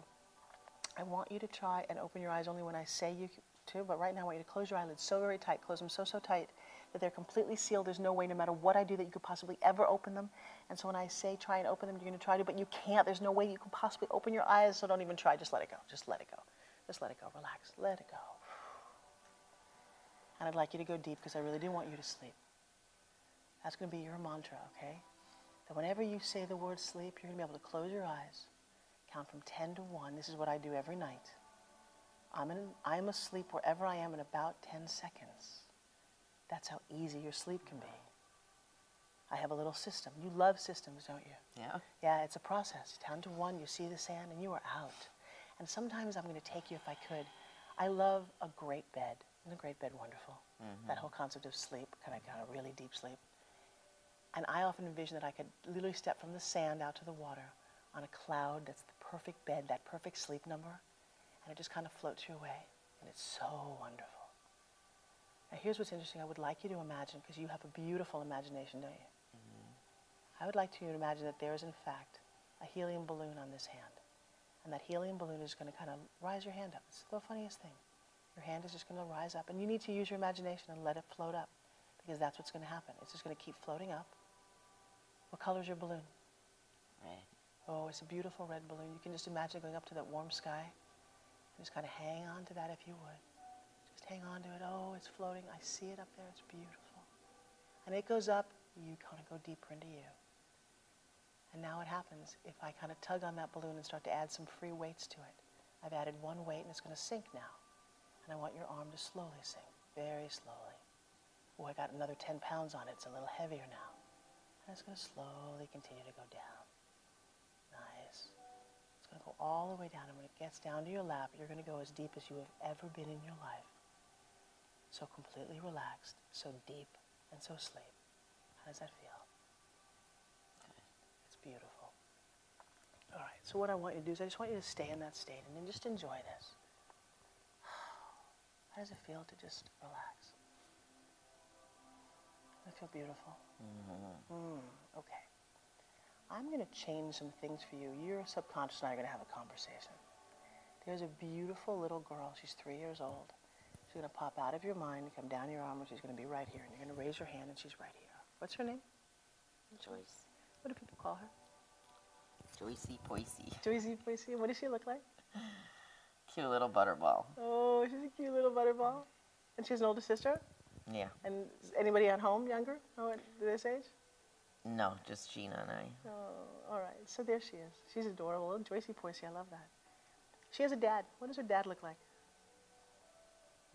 A: I want you to try and open your eyes only when I say you to, but right now I want you to close your eyelids so very tight. Close them so tight that they're completely sealed. There's no way, no matter what I do, that you could possibly ever open them. And so when I say try and open them, you're going to try to, but you can't. There's no way you can possibly open your eyes, so don't even try. Just let it go. Just let it go. Just let it go. Relax. Let it go. And I'd like you to go deep because I really do want you to sleep. That's going to be your mantra, okay? That whenever you say the word sleep, you're going to be able to close your eyes, count from 10 to 1. This is what I do every night. I'm asleep wherever I am in about 10 seconds. That's how easy your sleep can be. I have a little system. You love systems, don't you?
C: Yeah.
A: Yeah, it's a process. Down to 1, you see the sand, and you are out. And sometimes I'm going to take you, if I could. I love a great bed. Isn't a great bed wonderful? Mm-hmm. That whole concept of sleep, kind of really deep sleep. And I often envision that I could literally step from the sand out to the water on a cloud that's the perfect bed, that perfect sleep number, and it just kind of floats your way. And it's so wonderful. Now here's what's interesting. I would like you to imagine, because you have a beautiful imagination, don't you? Mm-hmm. I would like you to imagine that there is, in fact, a helium balloon on this hand. And that helium balloon is going to kind of rise your hand up. It's the funniest thing. Your hand is just going to rise up, and you need to use your imagination and let it float up, because that's what's going to happen. It's just going to keep floating up. What color is your balloon?
C: Red.
A: Oh, it's a beautiful red balloon. You can just imagine going up to that warm sky. And just kind of hang on to that if you would. Just hang on to it. Oh, it's floating. I see it up there. It's beautiful. And it goes up. You kind of go deeper into you. And now what happens if I kind of tug on that balloon and start to add some free weights to it? I've added one weight, and it's going to sink now. And I want your arm to slowly sink, very slowly. Oh, I got another 10 pounds on it. It's a little heavier now. And it's going to slowly continue to go down. Nice. It's going to go all the way down, and when it gets down to your lap, you're going to go as deep as you have ever been in your life. So completely relaxed, so deep, and so asleep. How does that feel? It's beautiful. All right, so what I want you to do is I just want you to stay in that state and then just enjoy this. How does it feel to just relax? Does it feel beautiful? Okay. I'm going to change some things for you. Your subconscious and I are going to have a conversation. There's a beautiful little girl. She's 3 years old. She's going to pop out of your mind and come down your arm, and she's going to be right here. And you're going to raise your hand, and she's right here. What's her name?
C: Joyce.
A: What do people call her?
C: Joycey Poisey.
A: Joycey Poisey. What does she look like?
C: Cute little butterball.
A: Oh, she's a cute little butterball. And she has an older sister?
C: Yeah.
A: And is anybody at home younger? Oh, at this age?
C: No, just Gina and I.
A: Oh, all right. So there she is. She's adorable. Little Joycey Poisey. I love that. She has a dad. What does her dad look like?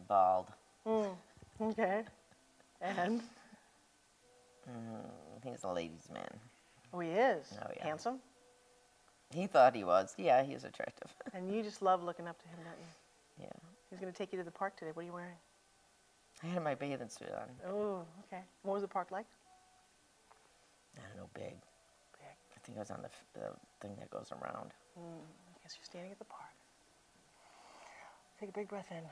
C: Bald.
A: Okay. And?
C: He's a ladies' man.
A: Oh, he is?
C: Oh, yeah.
A: Handsome?
C: He thought he was. Yeah, he's attractive.
A: And you just love looking up to him, don't you?
C: Yeah.
A: He's going to take you to the park today. What are you wearing?
C: I had my bathing suit on.
A: Oh, okay. What was the park like?
C: I don't know, big.
A: Big.
C: I think I was on the thing that goes around.
A: I guess you're standing at the park. Take a big breath in.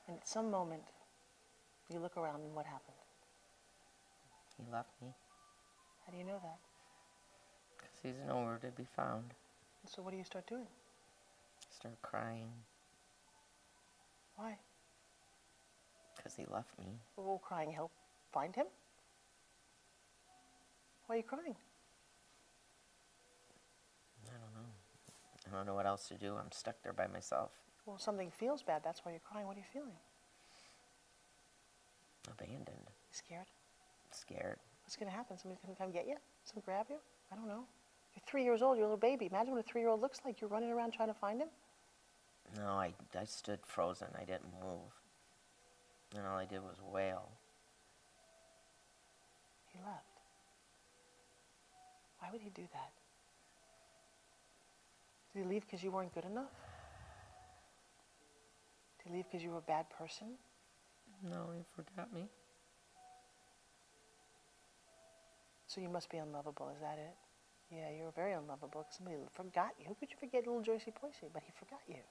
A: And at some moment, you look around and what happened?
C: He left me.
A: How do you know that?
C: Because he's nowhere to be found.
A: So what do you start doing?
C: Start crying
A: Why?
C: because he left me.
A: Will crying help find him? Why are you crying?
C: I don't know. I don't know what else to do. I'm stuck there by myself.
A: Well, something feels bad. That's why you're crying. What are you feeling?
C: Abandoned.
A: Scared?
C: Scared.
A: What's going to happen? Somebody's going to come get you? Someone grab you? I don't know. You're 3 years old. You're a little baby. Imagine what a 3-year-old looks like. You're running around trying to find him.
C: No, I stood frozen. I didn't move. And all I did was wail.
A: He left. Why would he do that? Did he leave because you weren't good enough? Did he leave because you were a bad person?
C: No, he forgot me.
A: So you must be unlovable. Is that it? Yeah, you're very unlovable because somebody forgot you. Who could you forget, little Joycey Poisey? But he forgot you. It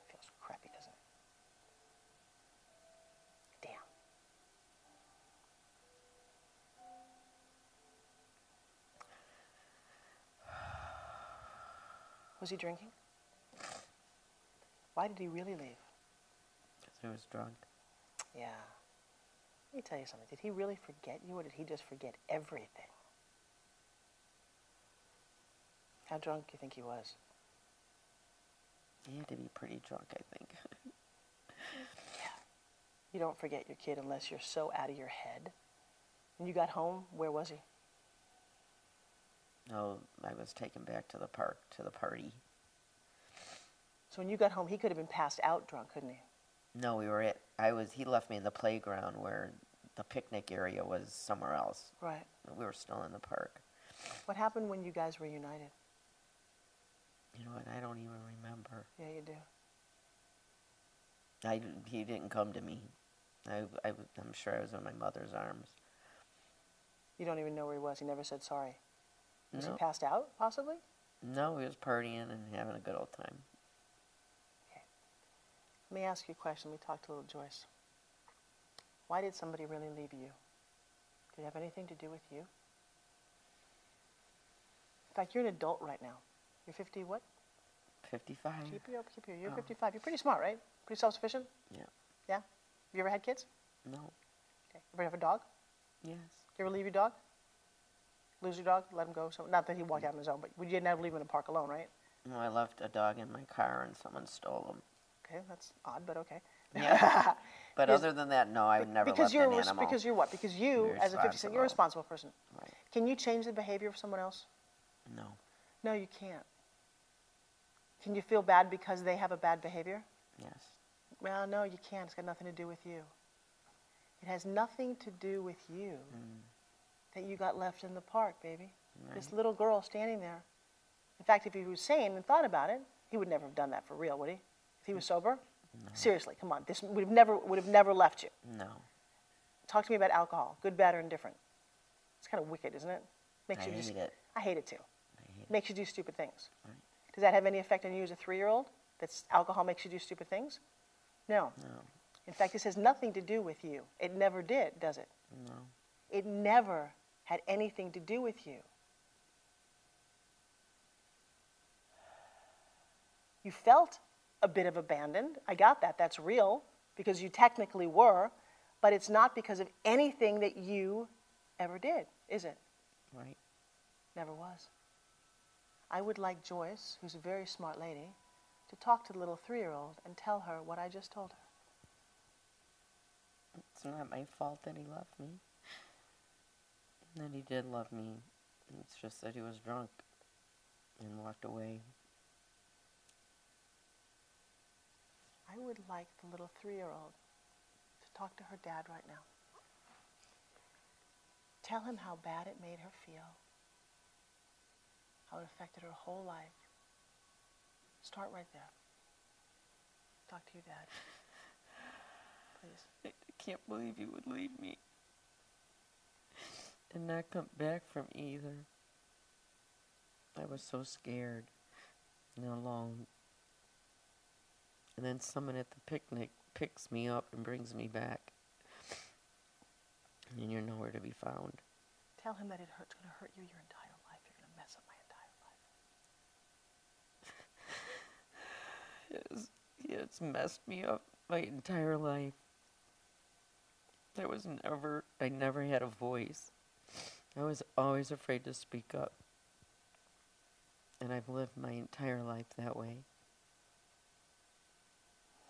A: feels crappy, doesn't it? Damn. Was he drinking? Why did he really leave?
C: Because he was drunk.
A: Yeah. Let me tell you something. Did he really forget you, or did he just forget everything? How drunk do you think he was?
C: He had to be pretty drunk, I think.
A: Yeah. You don't forget your kid unless you're so out of your head. When you got home, where was he?
C: No, I was taken back to the park, to the party.
A: So when you got home, he could have been passed out drunk, couldn't he?
C: No, he left me in the playground where the picnic area was somewhere else.
A: Right.
C: We were still in the park.
A: What happened when you guys were united?
C: You know what? I don't even remember.
A: Yeah, you do.
C: He didn't come to me. I'm sure I was in my mother's arms.
A: You don't even know where he was. He never said sorry. Was
C: No.
A: he passed out, possibly?
C: No, he was partying and having a good old time.
A: Okay. Let me ask you a question. We talked to little Joyce. Why did somebody really leave you? Did it have anything to do with you? In fact, you're an adult right now. You're 50 what?
C: 55.
A: Keep you up, keep you. You're
C: Oh.
A: 55. You're pretty smart, right? Pretty self-sufficient?
C: Yeah.
A: Yeah? Have you ever had kids?
C: No.
A: Okay. Ever have a dog?
C: Yes.
A: You ever leave your dog? Lose your dog? Let him go? So, not that he walked out on his own, but you never leave him in a park alone, right?
C: No, I left a dog in my car and someone stole him.
A: Okay, that's odd, but okay.
C: Yeah. But
A: Because-
C: other than that, no, I would never
A: because
C: left
A: you're
C: an animal.
A: Because you're what? Because you,
C: You're
A: as a 50 cent, you're a responsible person.
C: Right.
A: Can you change the behavior of someone else?
C: No.
A: No, you can't. Can you feel bad because they have a bad behavior?
C: Yes.
A: Well, no, you can't. It's got nothing to do with you. It has nothing to do with you that you got left in the park, baby.
C: Right.
A: This little girl standing there. In fact, if he was sane and thought about it, he would never have done that for real, would he? If he was sober?
C: No.
A: Seriously, come on. This would have never left you.
C: No.
A: Talk to me about alcohol. Good, bad, or indifferent. It's kind of wicked, isn't it?
C: I hate it.
A: I hate it too.
C: I hate it.
A: Makes you do stupid things.
C: Right.
A: Does that have any effect on you as a 3-year-old? That alcohol makes you do stupid things? No.
C: No.
A: In fact, this has nothing to do with you. It never did, does it?
C: No.
A: It never had anything to do with you. You felt a bit of abandoned. I got that. That's real because you technically were, but it's not because of anything that you ever did, is it?
C: Right.
A: Never was. I would like Joyce, who's a very smart lady, to talk to the little 3-year-old and tell her what I just told her.
C: It's not my fault that he left me. And that he did love me. It's just that he was drunk and walked away.
A: I would like the little 3-year-old to talk to her dad right now. Tell him how bad it made her feel, how it affected her whole life. Start right there. Talk to your dad. Please.
C: I can't believe he would leave me. And not come back from either. I was so scared and alone. And then someone at the picnic picks me up and brings me back. And you're nowhere to be found.
A: Tell him that it's going to hurt you your entire life. You're going to mess up my entire life.
C: It's messed me up my entire life. I never had a voice. I was always afraid to speak up. And I've lived my entire life that way.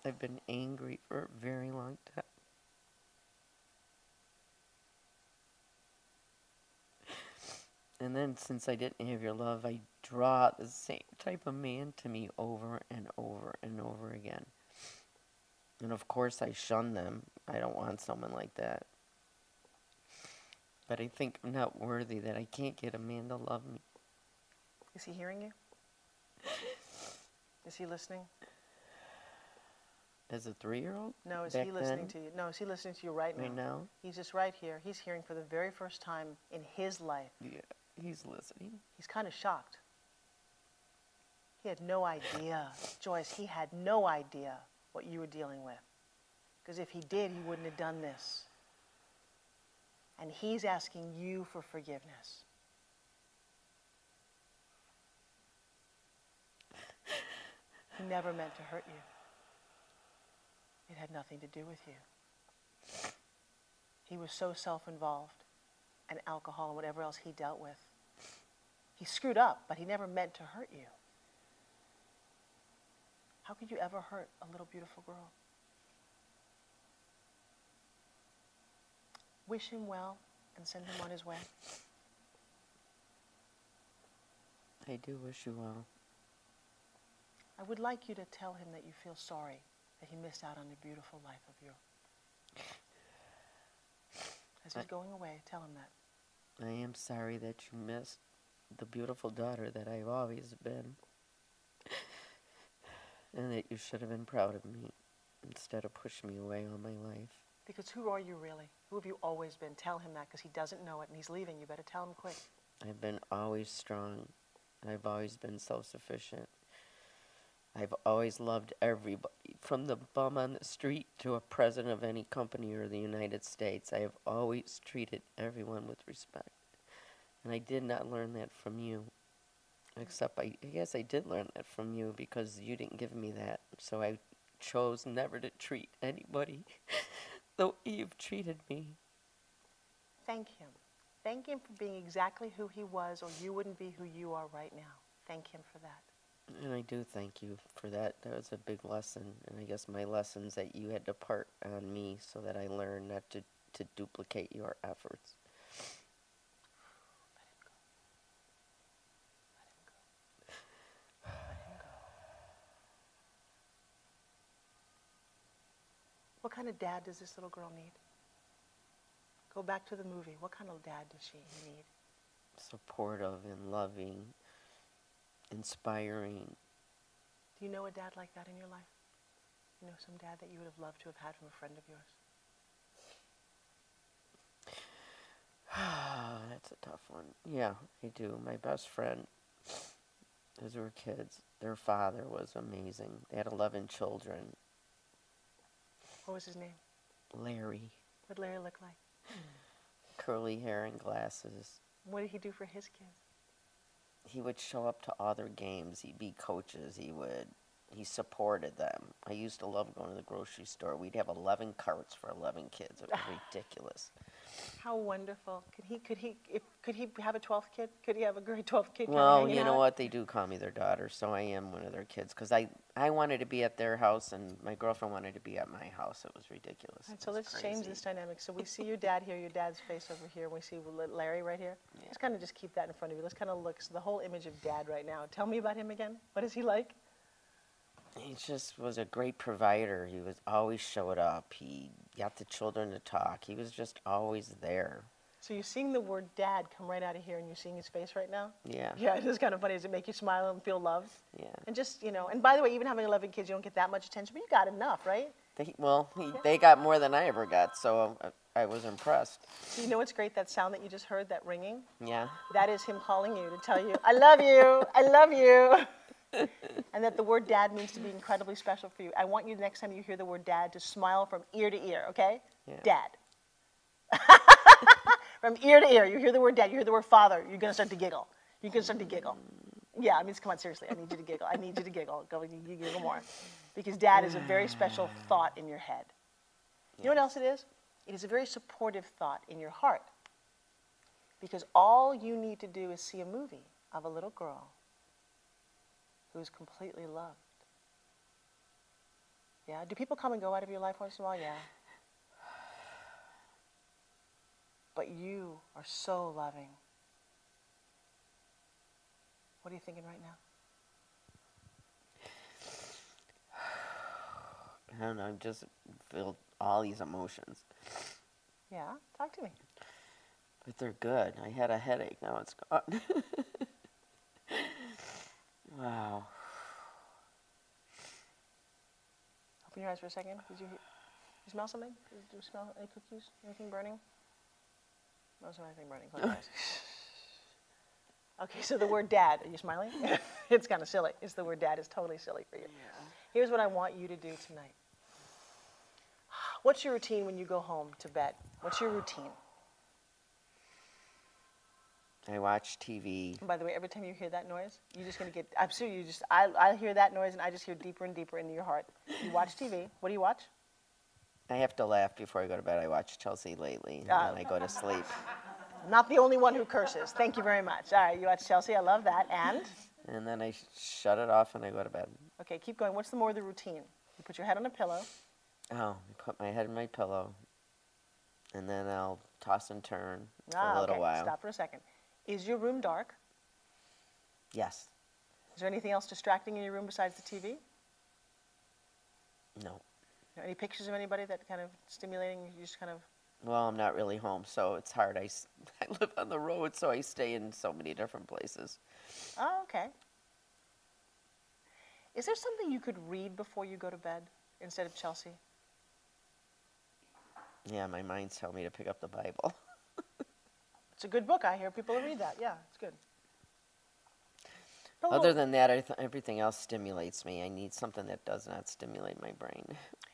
C: I've been angry for a very long time. And then since I didn't have your love, I draw the same type of man to me over and over and over again. And of course I shun them. I don't want someone like that. But I think I'm not worthy, that I can't get a man to love me.
A: Is he hearing you? Is he listening?
C: As a 3-year-old?
A: No, is he listening to you? No, is he listening to you right now?
C: Right now?
A: He's just right here. He's hearing for the very first time in his life.
C: Yeah, he's listening.
A: He's kind of shocked. He had no idea. Joyce, he had no idea what you were dealing with. Because if he did, he wouldn't have done this. And he's asking you for forgiveness. He never meant to hurt you. It had nothing to do with you. He was so self-involved, and alcohol and whatever else he dealt with. He screwed up, but he never meant to hurt you. How could you ever hurt a little beautiful girl? Wish him well and send him on his way.
C: I do wish you well.
A: I would like you to tell him that you feel sorry that he missed out on a beautiful life of yours. As he's going away, tell him that.
C: I am sorry that you missed the beautiful daughter that I've always been. And that you should have been proud of me instead of pushing me away all my life.
A: Because who are you really? Who have you always been? Tell him that, because he doesn't know it and he's leaving. You better tell him quick.
C: I've been always strong. I've always been self-sufficient. I've always loved everybody, from the bum on the street to a president of any company or the United States. I have always treated everyone with respect. And I did not learn that from you. Except I guess I did learn that from you because you didn't give me that. So I chose never to treat anybody the way you've treated me.
A: Thank him. Thank him for being exactly who he was, or you wouldn't be who you are right now. Thank him for that.
C: And I do thank you for that. That was a big lesson. And I guess my lessons that you had to part on me so that I learned not to duplicate your efforts.
A: Let him go. Let him go. What kind of dad does this little girl need? Go back to the movie. What kind of dad does she need?
C: Supportive and loving, inspiring.
A: Do you know a dad like that in your life? You know some dad that you would have loved to have had from a friend of yours?
C: That's a tough one. Yeah, I do. My best friend, as we were kids, their father was amazing. They had 11 children.
A: What was his name?
C: Larry.
A: What did Larry look like?
C: Curly hair and glasses.
A: What did he do for his kids?
C: He would show up to all their games. He'd be coaches. He supported them. I used to love going to the grocery store. We'd have 11 carts for 11 kids. It was ridiculous.
A: How wonderful. Could he have a 12th kid? Could he have a grade 12th kid?
C: Well, you know what? They do call me their daughter, so I am one of their kids. Because I wanted to be at their house, and my girlfriend wanted to be at my house. It was ridiculous.
A: Right, so let's change this dynamic. So we see your dad here, your dad's face over here, and we see Larry right here. Yeah. Let's kind of just keep that in front of you. Let's kind of look. So the whole image of dad right now. Tell me about him again. What is he like?
C: He just was a great provider. He was always showed up. He got the children to talk. He was just always there.
A: So you're seeing the word dad come right out of here, and you're seeing his face right now?
C: Yeah.
A: Yeah, it is kind of funny. Does it make you smile and feel loved?
C: Yeah.
A: And just, and by the way, even having 11 kids, you don't get that much attention, but you got enough, right?
C: They got more than I ever got, so I was impressed.
A: So you know what's great? That sound that you just heard, that ringing?
C: Yeah.
A: That is him calling you to tell you, I love you, I love you. And that the word dad means to be incredibly special for you. I want you, the next time you hear the word dad, to smile from ear to ear, okay?
C: Yeah.
A: Dad. From ear to ear, you hear the word dad, you hear the word father, you're going to start to giggle. You're going to start to giggle. Yeah, I mean, come on, seriously. I need you to giggle. I need you to giggle. Go, you giggle more. Because dad is a very special thought in your head. You know what else it is? It is a very supportive thought in your heart. Because all you need to do is see a movie of a little girl who is completely loved. Yeah? Do people come and go out of your life once in a while? Yeah. But you are so loving. What are you thinking right now?
I: I don't know, I just feel all these emotions.
A: Yeah? Talk to me.
I: But they're good. I had a headache, now it's gone. Wow.
A: Open your eyes for a second. Did you smell something? Did you smell any cookies? Anything burning? No, smell anything burning. Close your eyes. Okay, so the word dad, are you smiling? It's kind of silly. It's the word dad is totally silly for you. Yeah. Here's what I want you to do tonight. What's your routine when you go home to bed? What's your routine?
I: I watch TV.
A: And by the way, every time you hear that noise, you're just going to get, I'm sure you just, I hear that noise and I just hear deeper and deeper into your heart. You watch TV. What do you watch?
I: I have to laugh before I go to bed. I watch Chelsea lately, and then I go to sleep.
A: I'm not the only one who curses. Thank you very much. All right, you watch Chelsea. I love that.
I: And then I shut it off and I go to bed.
A: Okay, keep going. What's the more of the routine? You put your head on a pillow.
I: Oh, I put my head in my pillow, and then I'll toss and turn for a little while.
A: Stop for a second. Is your room dark?
I: Yes.
A: Is there anything else distracting in your room besides the TV?
I: No.
A: Any pictures of anybody that kind of stimulating? You just kind of.
I: Well, I'm not really home, so it's hard. I live on the road, so I stay in so many different places.
A: Oh, okay. Is there something you could read before you go to bed instead of Chelsea?
I: Yeah, my mind's telling me to pick up the Bible.
A: It's a good book. I hear people read that. Yeah, it's good.
I: Other than that, everything else stimulates me. I need something that does not stimulate my brain.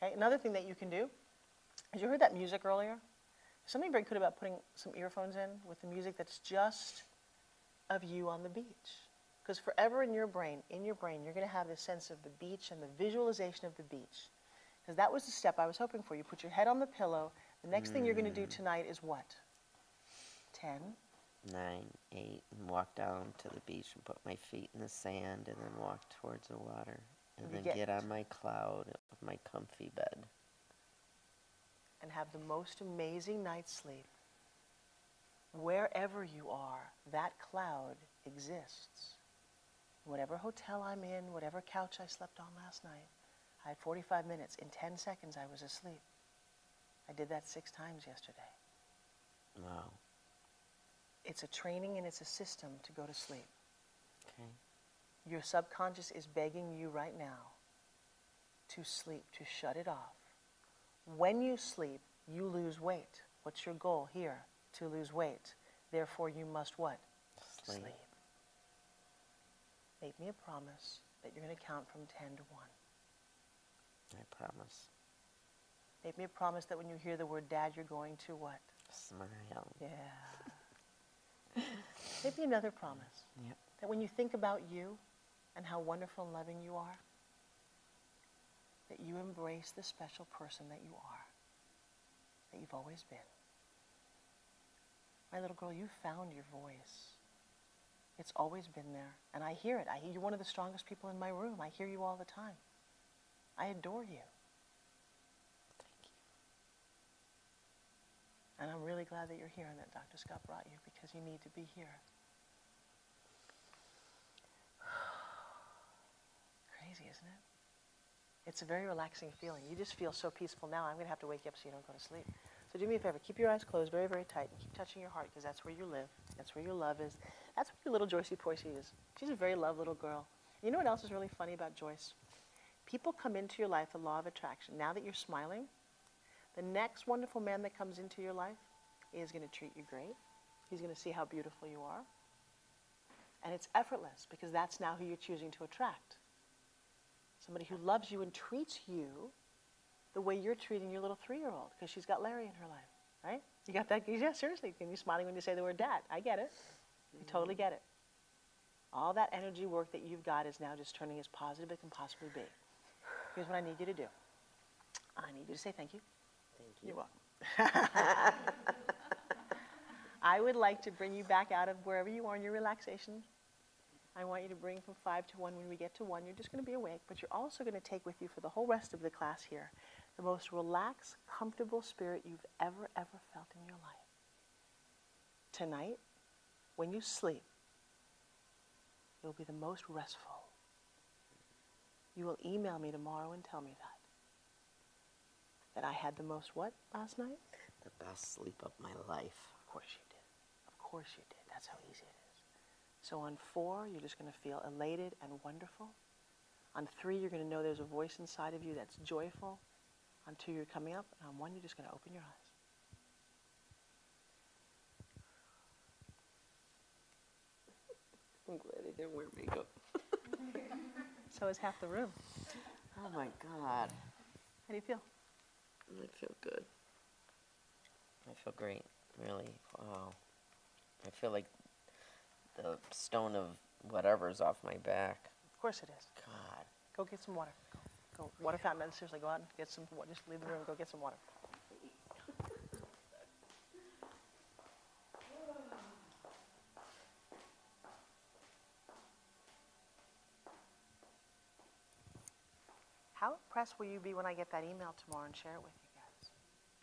A: Okay, another thing that you can do is you heard that music earlier? Something very good about putting some earphones in with the music that's just of you on the beach. Because forever in your brain, you're going to have this sense of the beach and the visualization of the beach. Because that was the step I was hoping for. You put your head on the pillow. The next thing you're going to do tonight is what? 10.
I: 9, 8, and walk down to the beach and put my feet in the sand and then walk towards the water. And then get on my cloud of my comfy bed.
A: And have the most amazing night's sleep. Wherever you are, that cloud exists. Whatever hotel I'm in, whatever couch I slept on last night, I had 45 minutes. In 10 seconds, I was asleep. I did that 6 times yesterday.
I: Wow.
A: It's a training and it's a system to go to sleep.
I: Okay.
A: Your subconscious is begging you right now to sleep, to shut it off. When you sleep, you lose weight. What's your goal here? To lose weight. Therefore, you must what? Sleep. Make me a promise that you're going to count from 10 to 1.
I: I promise.
A: Make me a promise that when you hear the word dad, you're going to what?
I: Smile.
A: Yeah. Make me another promise.
I: Yep.
A: That when you think about you and how wonderful and loving you are, that you embrace the special person that you are, that you've always been. My little girl, you found your voice. It's always been there. And I hear it. You're one of the strongest people in my room. I hear you all the time. I adore you.
I: Thank you.
A: And I'm really glad that you're here and that Dr. Scott brought you because you need to be here. Crazy, isn't it? It's a very relaxing feeling. You just feel so peaceful now. I'm going to have to wake you up so you don't go to sleep. So do me a favor. Keep your eyes closed very, very tight. Keep touching your heart because that's where you live. That's where your love is. That's where your little Joycey Poycey is. She's a very loved little girl. You know what else is really funny about Joyce? People come into your life, the law of attraction. Now that you're smiling, the next wonderful man that comes into your life is going to treat you great. He's going to see how beautiful you are. And it's effortless because that's now who you're choosing to attract. Somebody who loves you and treats you the way you're treating your little 3-year-old because she's got Larry in her life, right? You got that? Yeah, seriously. You're smiling when you say the word dad. I get it. I totally get it. All that energy work that you've got is now just turning as positive as it can possibly be. Here's what I need you to do. I need you to say thank you.
I: Thank you.
A: You're welcome. I would like to bring you back out of wherever you are in your relaxation. I want you to bring from 5 to 1. When we get to 1, you're just going to be awake, but you're also going to take with you for the whole rest of the class here the most relaxed, comfortable spirit you've ever felt in your life. Tonight, when you sleep, you'll be the most restful. You will email me tomorrow and tell me that I had the most what last night?
I: The best sleep of my life.
A: Of course you did. Of course you did. That's how easy it is. So on 4, you're just going to feel elated and wonderful. On 3, you're going to know there's a voice inside of you that's joyful. On 2, you're coming up. And on 1, you're just going to open your eyes.
I: I'm glad I didn't wear makeup.
A: So is half the room.
I: Oh my God.
A: How do you feel?
I: I feel good. I feel great, really. Wow. I feel like the stone of whatever's off my back.
A: Of course it is.
I: God.
A: Go get some water. Go. Water fountain. Seriously, go out and get some water. Just leave the room and go get some water. How impressed will you be when I get that email tomorrow and share it with you guys?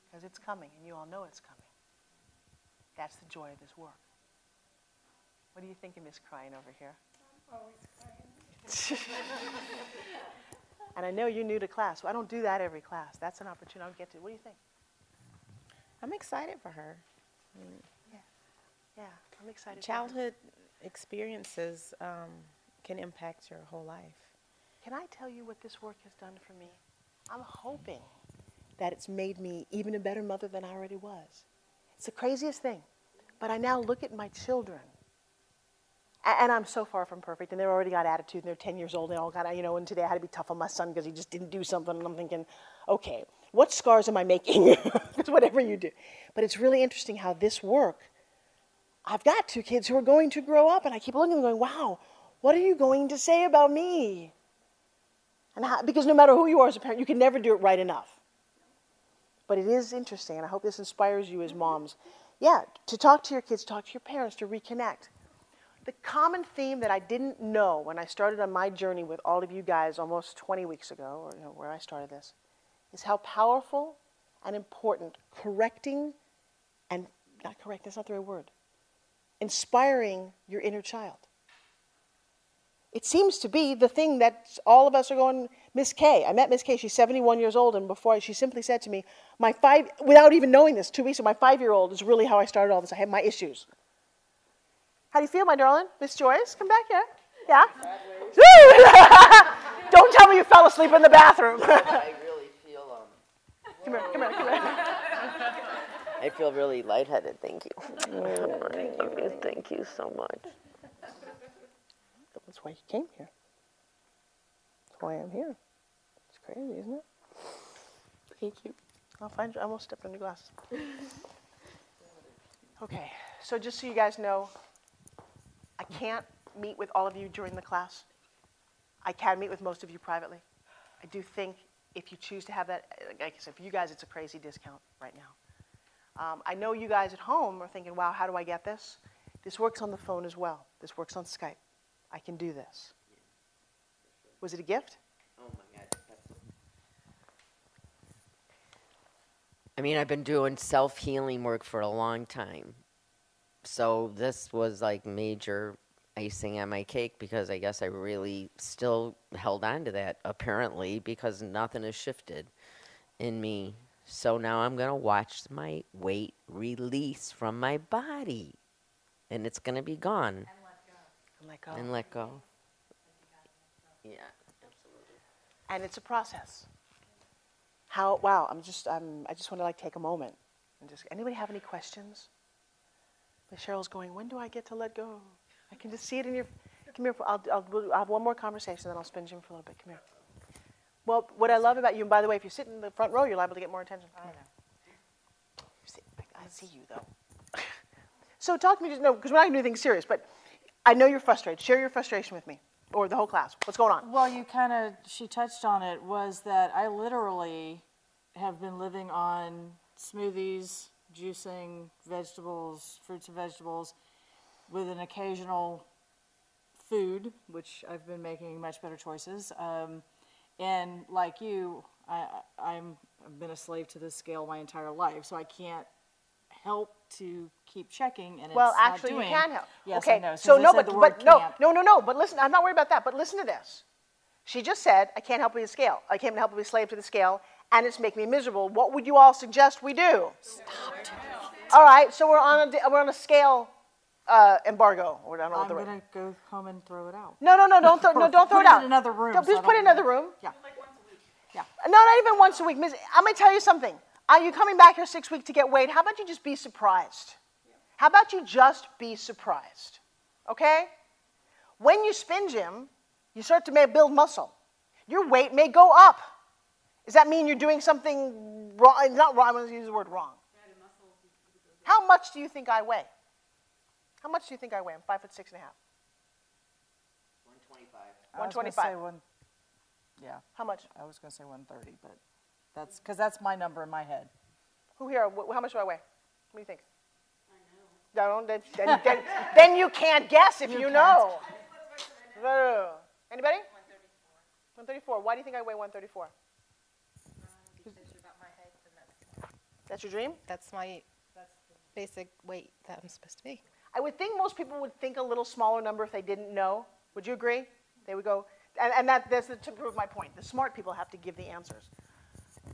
A: Because it's coming, and you all know it's coming. That's the joy of this work. What do you think of Miss Crying over here?
E: I'm always crying.
A: And I know you're new to class, so I don't do that every class. That's an opportunity I'll get to. What do you think?
F: I'm excited for her.
A: Yeah, I'm excited.
F: Childhood experiences can impact your whole life.
A: Can I tell you what this work has done for me? I'm hoping that it's made me even a better mother than I already was. It's the craziest thing. But I now look at my children, and I'm so far from perfect, and they've already got attitude, and they're 10 years old, and they all got, and today I had to be tough on my son because he just didn't do something, and I'm thinking, okay, what scars am I making? It's whatever you do. But it's really interesting how this work, I've got 2 kids who are going to grow up, and I keep looking and going, wow, what are you going to say about me? And because no matter who you are as a parent, you can never do it right enough. But it is interesting, and I hope this inspires you as moms. Yeah, to talk to your kids, talk to your parents, to reconnect. The common theme that I didn't know when I started on my journey with all of you guys almost 20 weeks ago, or where I started this, is how powerful and important correcting, and not correct, that's not the right word, inspiring your inner child. It seems to be the thing that all of us are going, Miss K. I met Miss K. She's 71 years old, and before she simply said to me, without even knowing this, 2 weeks ago, my 5-year-old is really how I started all this. I have my issues. How do you feel, my darling? Miss Joyce, come back here. Yeah? Don't tell me you fell asleep in the bathroom.
I: I really feel,
A: Come here.
I: I feel really lightheaded, thank you. Thank you so much.
A: That's why you came here. That's why I'm here. It's crazy, isn't it?
I: Thank you.
A: I'll find you. I almost stepped on your glasses. Okay, so just so you guys know, I can't meet with all of you during the class. I can meet with most of you privately. I do think if you choose to have that, like I said, for you guys, it's a crazy discount right now. I know you guys at home are thinking, wow, how do I get this? This works on the phone as well. This works on Skype. I can do this. Was it a gift?
I: Oh my God. I mean, I've been doing self-healing work for a long time. So this was like major icing on my cake because I guess I really still held on to that, apparently, because nothing has shifted in me. So now I'm going to watch my weight release from my body. And it's going to be gone. And let go. Yeah, absolutely.
A: And it's a process. Wow, I just want to take a moment and anybody have any questions? But Cheryl's going, when do I get to let go? I can just see it in your, come here, I'll have one more conversation, then I'll SpinGym for a little bit, come here. Well, what I love about you, and by the way, if you sit in the front row, you're liable to get more attention. I know. I see you though. So talk to me, because we're not going to do anything serious, but I know you're frustrated. Share your frustration with me, or the whole class. What's going on?
J: Well, she touched on it, was that I literally have been living on smoothies, juicing, vegetables, fruits and vegetables, with an occasional food, which I've been making much better choices. And like you, I've been a slave to this scale my entire life, so I can't help to keep checking, and
A: Well,
J: it's not
A: actually,
J: doing.
A: you can help.
J: Yes,
A: okay.
J: I know.
A: So
J: Since I
A: no,
J: said the
A: but
J: word can't.
A: no. But listen, I'm not worried about that. But listen to this. She just said, "I can't help but be a scale. I can't help but be a slave to the scale, and it's making me miserable." What would you all suggest we do? Stop. All right. So we're on a scale embargo, or I don't know what the
J: I'm
A: word.
J: going to go home and throw it out.
A: No, don't throw
J: Put
A: it out.
J: in another room.
A: Don't,
J: so
A: just
J: I
A: put it in
J: don't-
A: another room.
J: Yeah. Yeah.
A: No, not even once a week. Miss, I'm going to tell you something. Are you coming back here 6 weeks to get weighed? How about you just be surprised? How about you just be surprised? Okay? When you spin gym, you start to build muscle. Your weight may go up. Does that mean you're doing something wrong? Not wrong, I'm going to use the word wrong. How much do you think I weigh? How much do you think I weigh? I'm 5'6.5". 125.
J: Yeah.
A: How much?
J: I was going to say 130, but that's because that's my number in my head.
A: Who here? How much do I weigh? What do you think? I know. Then you can't guess if you know. Anybody? 134. Why do you think I weigh 134? That's your dream?
K: That's the basic weight that I'm supposed to be.
A: I would think most people would think a little smaller number if they didn't know. Would you agree? They would go, and that's to prove my point. The smart people have to give the answers.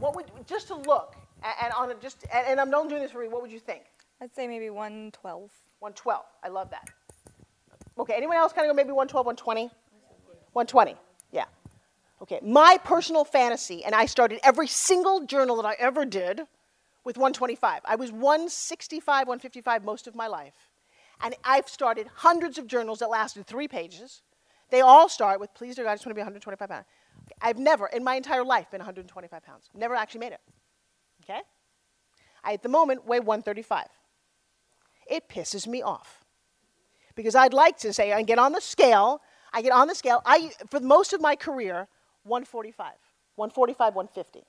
A: What would, just to look, and I'm not doing this for you, what would you think?
K: I'd say maybe 112.
A: 112. I love that. Okay, anyone else kind of go maybe 112, 120? 120, yeah. Okay, my personal fantasy, and I started every single journal that I ever did with 125. I was 165, 155 most of my life. And I've started hundreds of journals that lasted 3 pages. They all start with, please, dear God, I just want to be 125 pounds. Okay, I've never, in my entire life, been 125 pounds. Never actually made it. Okay? I, at the moment, weigh 135. It pisses me off. Because I'd like to say, I get on the scale, for most of my career, 145, 150.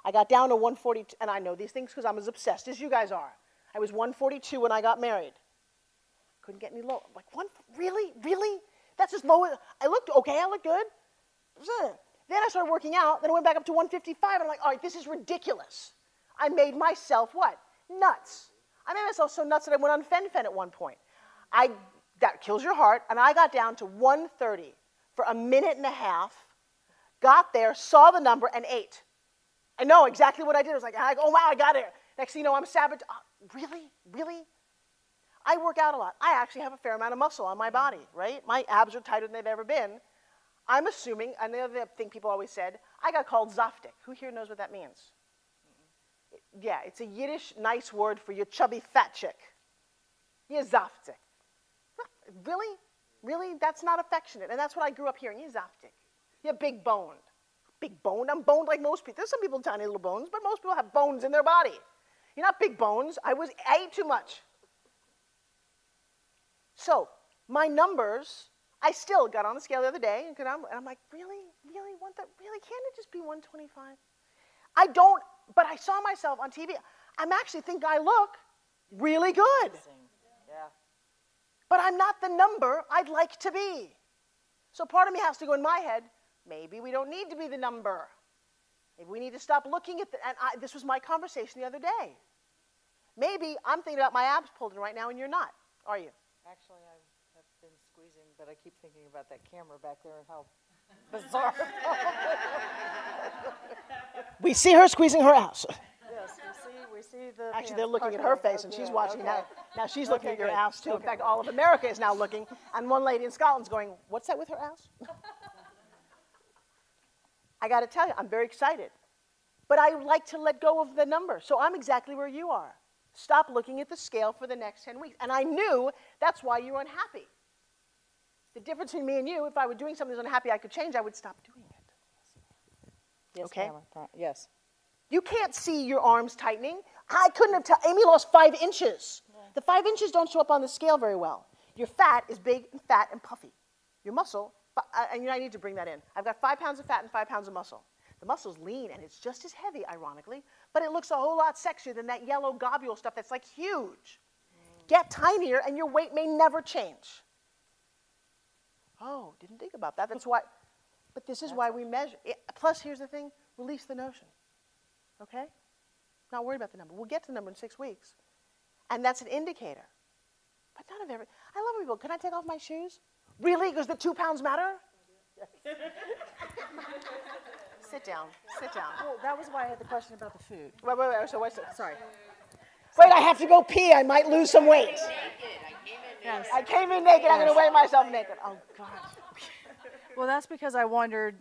A: I got down to 140, and I know these things because I'm as obsessed as you guys are. I was 142 when I got married. Couldn't get any lower. Like, really? That's as low as, I looked good. Then I started working out, then I went back up to 155, and I'm like, all right, this is ridiculous. I made myself what? Nuts. I made myself so nuts that I went on fen at one point. That kills your heart, and I got down to 130 for a minute and a half, got there, saw the number, and ate. I know exactly what I did. I was like, oh, wow, I got there. Next thing you know, I'm sabotaging. Really? I work out a lot. I actually have a fair amount of muscle on my body, right? My abs are tighter than they've ever been. I'm assuming, and the other thing people always said, I got called zaftig. Who here knows what that means? Yeah, it's a Yiddish nice word for your chubby fat chick. You're zaftig. Really? That's not affectionate. And that's what I grew up hearing. You're zaftig. You're big boned. Big boned? I'm boned like most people. There's some people with tiny little bones, but most people have bones in their body. You're not big bones. I ate too much. So, my numbers, I still got on the scale the other day, and I'm like, really? Can't it just be 125? I don't, but I saw myself on TV. I'm actually thinking I look really good.
J: Yeah.
A: But I'm not the number I'd like to be. So part of me has to go in my head, maybe we don't need to be the number. Maybe we need to stop looking at this was my conversation the other day. Maybe I'm thinking about my abs pulled in right now and you're not, are you?
J: Actually, I have been squeezing, but I keep thinking about that camera back there and how bizarre.
A: We see her squeezing her ass.
J: Yes, we see the.
A: Actually, they're looking at her face, and she's watching now. Now she's looking at your ass, too. In fact, all of America is now looking, and one lady in Scotland's going, what's that with her ass? I got to tell you, I'm very excited. But I like to let go of the number, so I'm exactly where you are. Stop looking at the scale for the next 10 weeks. And I knew that's why you were unhappy. The difference between me and you, if I were doing something that was unhappy I could change, I would stop doing it.
J: Yes,
A: okay?
J: ma'am. Yes.
A: You can't see your arms tightening. I couldn't have Amy lost 5 inches. Yeah. The 5 inches don't show up on the scale very well. Your fat is big and fat and puffy. Your muscle, and I need to bring that in. I've got 5 pounds of fat and 5 pounds of muscle. The muscle's lean, and it's just as heavy, ironically, but it looks a whole lot sexier than that yellow globule stuff that's like huge. Get tinier, and your weight may never change. Oh, didn't think about that. That's why, but this is why we measure. Plus, here's the thing, release the notion, okay? Not worried about the number. We'll get to the number in 6 weeks, and that's an indicator. But none of every, I love when people, can I take off my shoes? Really? Because the 2 pounds matter? Sit down, sit down.
J: Well, that was why I had the question about the food.
A: Wait, so wait, sorry.
J: Sorry.
A: Wait, I have to go pee. I might lose some weight.
J: Yes.
A: I came in naked. I'm going to weigh myself naked. Oh, God.
J: Well, that's because I wondered,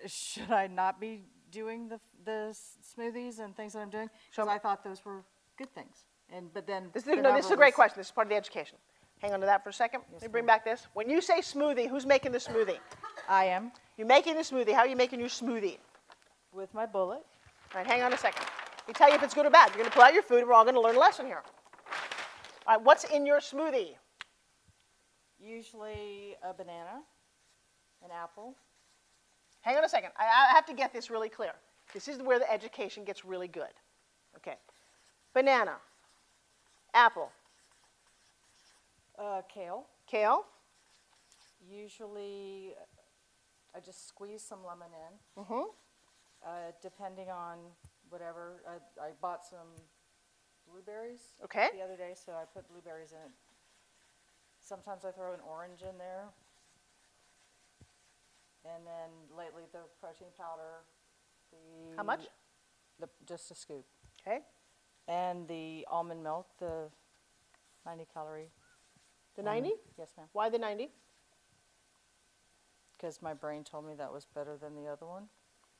J: should I not be doing the smoothies and things that I'm doing? Because I thought those were good things. But then
A: this is a great question. This is part of the education. Hang on to that for a second. Let me bring back this. When you say smoothie, who's making the smoothie?
J: I am.
A: You're making the smoothie. How are you making your smoothie?
J: With my bullet.
A: All right, hang on a second. Let me tell you if it's good or bad. You're going to pull out your food. We're all going to learn a lesson here. All right, what's in your smoothie?
J: Usually a banana, an apple.
A: Hang on a second. I have to get this really clear. This is where the education gets really good. Okay. Banana. Apple.
J: Kale.
A: Kale.
J: Usually, I just squeeze some lemon in.
A: Mm-hmm.
J: Depending on whatever. I bought some blueberries
A: Okay.
J: the other day, so I put blueberries in it. Sometimes I throw an orange in there. And then lately the protein powder.
A: How much?
J: Just a scoop.
A: Okay.
J: And the almond milk, the 90 calorie.
A: The 90?
J: Yes, ma'am.
A: Why the 90?
J: Because my brain told me that was better than the other one.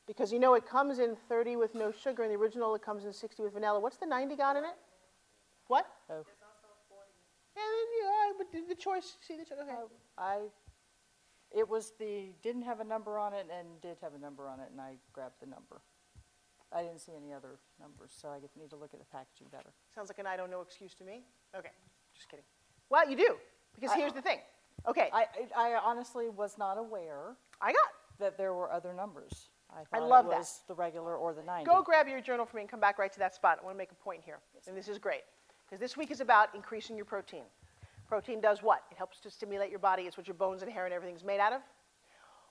A: Because you know it comes in 30 with no sugar. In the original, it comes in 60 with vanilla. What's the 90 got in it? What?
J: Oh.
A: Yeah, but the choice, see the choice, okay.
J: It was didn't have a number on it and did have a number on it, and I grabbed the number. I didn't see any other numbers, so I need to look at the packaging better.
A: Sounds like an I don't know excuse to me. Okay, just kidding. Well, you do, because here's the thing. Okay.
J: I honestly was not aware that there were other numbers. I thought it was the regular or the 90.
A: Go grab your journal for me and come back right to that spot. I want to make a point here, and this is great, because this week is about increasing your protein. Protein does what? It helps to stimulate your body. It's what your bones and hair and everything's made out of.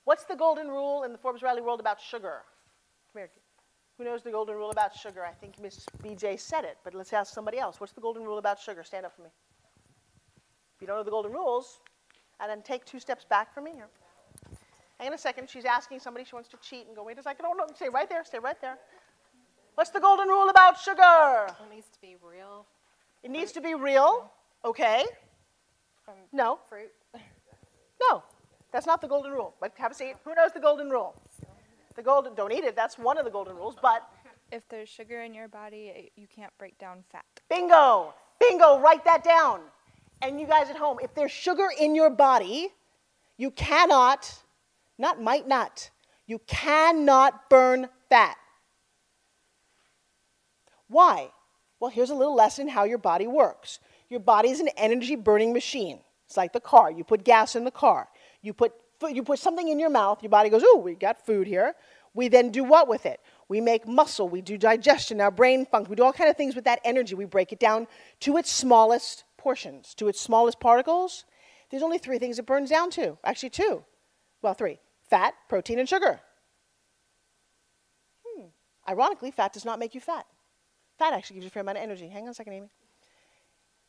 A: What's the golden rule in the Forbes Riley world about sugar? Come here. Who knows the golden rule about sugar? I think Miss BJ said it, but let's ask somebody else. What's the golden rule about sugar? Stand up for me. If you don't know the golden rules, and then take 2 steps back from me here. Hang on a second. She's asking somebody. She wants to cheat and go, wait a second. Oh, no. Stay right there. Stay right there. What's the golden rule about sugar?
K: It needs to be real.
A: It needs to be real. Okay.
K: From
A: No.
K: fruit.
A: No. That's not the golden rule. But have a seat. Who knows the golden rule? The golden, don't eat it. That's one of the golden rules. But
L: if there's sugar in your body, you can't break down fat.
A: bingo. Bingo. Write that down. And you guys at home, if there's sugar in your body, you cannot, might not, you cannot burn fat. Why? Well, here's a little lesson how your body works. Your body is an energy burning machine. It's like the car. You put gas in the car. You put something in your mouth. Your body goes, ooh, we got food here. We then do what with it? We make muscle. We do digestion. Our brain functions. We do all kinds of things with that energy. We break it down to its smallest portions, to its smallest particles. There's only 3 things it burns down to. Actually 2. Well, 3. Fat, protein, and sugar. Ironically, fat does not make you fat. Fat actually gives you a fair amount of energy. Hang on a second, Amy.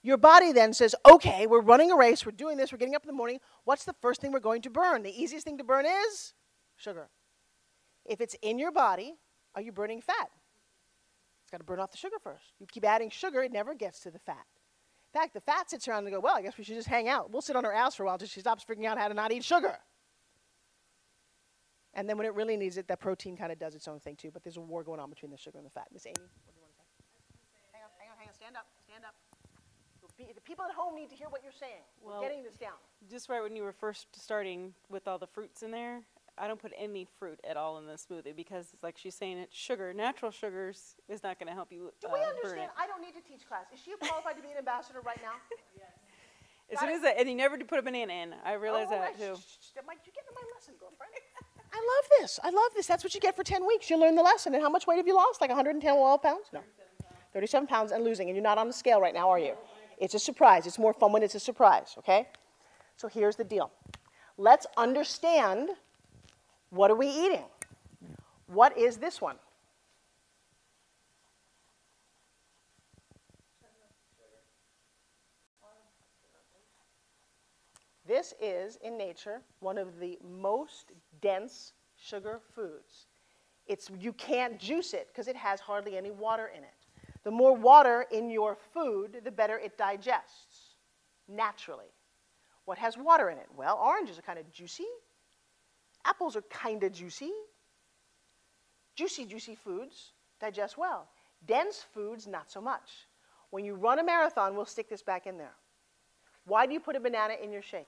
A: Your body then says, okay, we're running a race, we're doing this, we're getting up in the morning. What's the first thing we're going to burn? The easiest thing to burn is sugar. If it's in your body, are you burning fat? It's got to burn off the sugar first. You keep adding sugar, it never gets to the fat. In fact, the fat sits around and go, well, I guess we should just hang out. We'll sit on her ass for a while until she stops figuring out how to not eat sugar. And then when it really needs it, that protein kind of does its own thing too, but there's a war going on between the sugar and the fat. Miss Amy, what do you want to say? Hang on, stand up. The people at home need to hear what you're saying. We're getting this down.
D: Just right when you were first starting with all the fruits in there, I don't put any fruit at all in the smoothie because, like she's saying, it's sugar. Natural sugars is not going to help you
A: Do we
D: burn
A: understand?
D: it.
A: I don't need to teach class. Is she qualified to be an ambassador right now? Yes.
D: As soon as and you never do put a banana in. I realize that too.
A: You get into my lesson, girlfriend. I love this. I love this. That's what you get for 10 weeks. You learn the lesson. And how much weight have you lost? Like 110 pounds? No. 37 pounds and losing. And you're not on the scale right now, are you? It's a surprise. It's more fun when it's a surprise, okay? So here's the deal. Let's understand, what are we eating? What is this one? This is, in nature, one of the most dense sugar foods. You can't juice it because it has hardly any water in it. The more water in your food, the better it digests, naturally. What has water in it? Well, oranges are kind of juicy. Apples are kind of juicy. Juicy foods digest well. Dense foods, not so much. When you run a marathon, we'll stick this back in there. Why do you put a banana in your shake?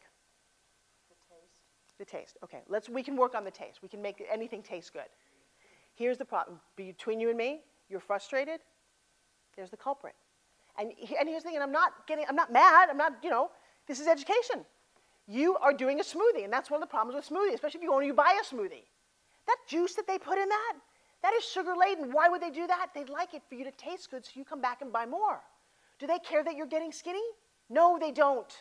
A: The taste. Okay, we can work on the taste. We can make anything taste good. Here's the problem. Between you and me, you're frustrated. There's the culprit. And here's the thing, and I'm not mad. This is education. You are doing a smoothie, and that's one of the problems with smoothie, especially if you go and you buy a smoothie. That juice that they put in that is sugar-laden. Why would they do that? They'd like it for you to taste good so you come back and buy more. Do they care that you're getting skinny? No, they don't.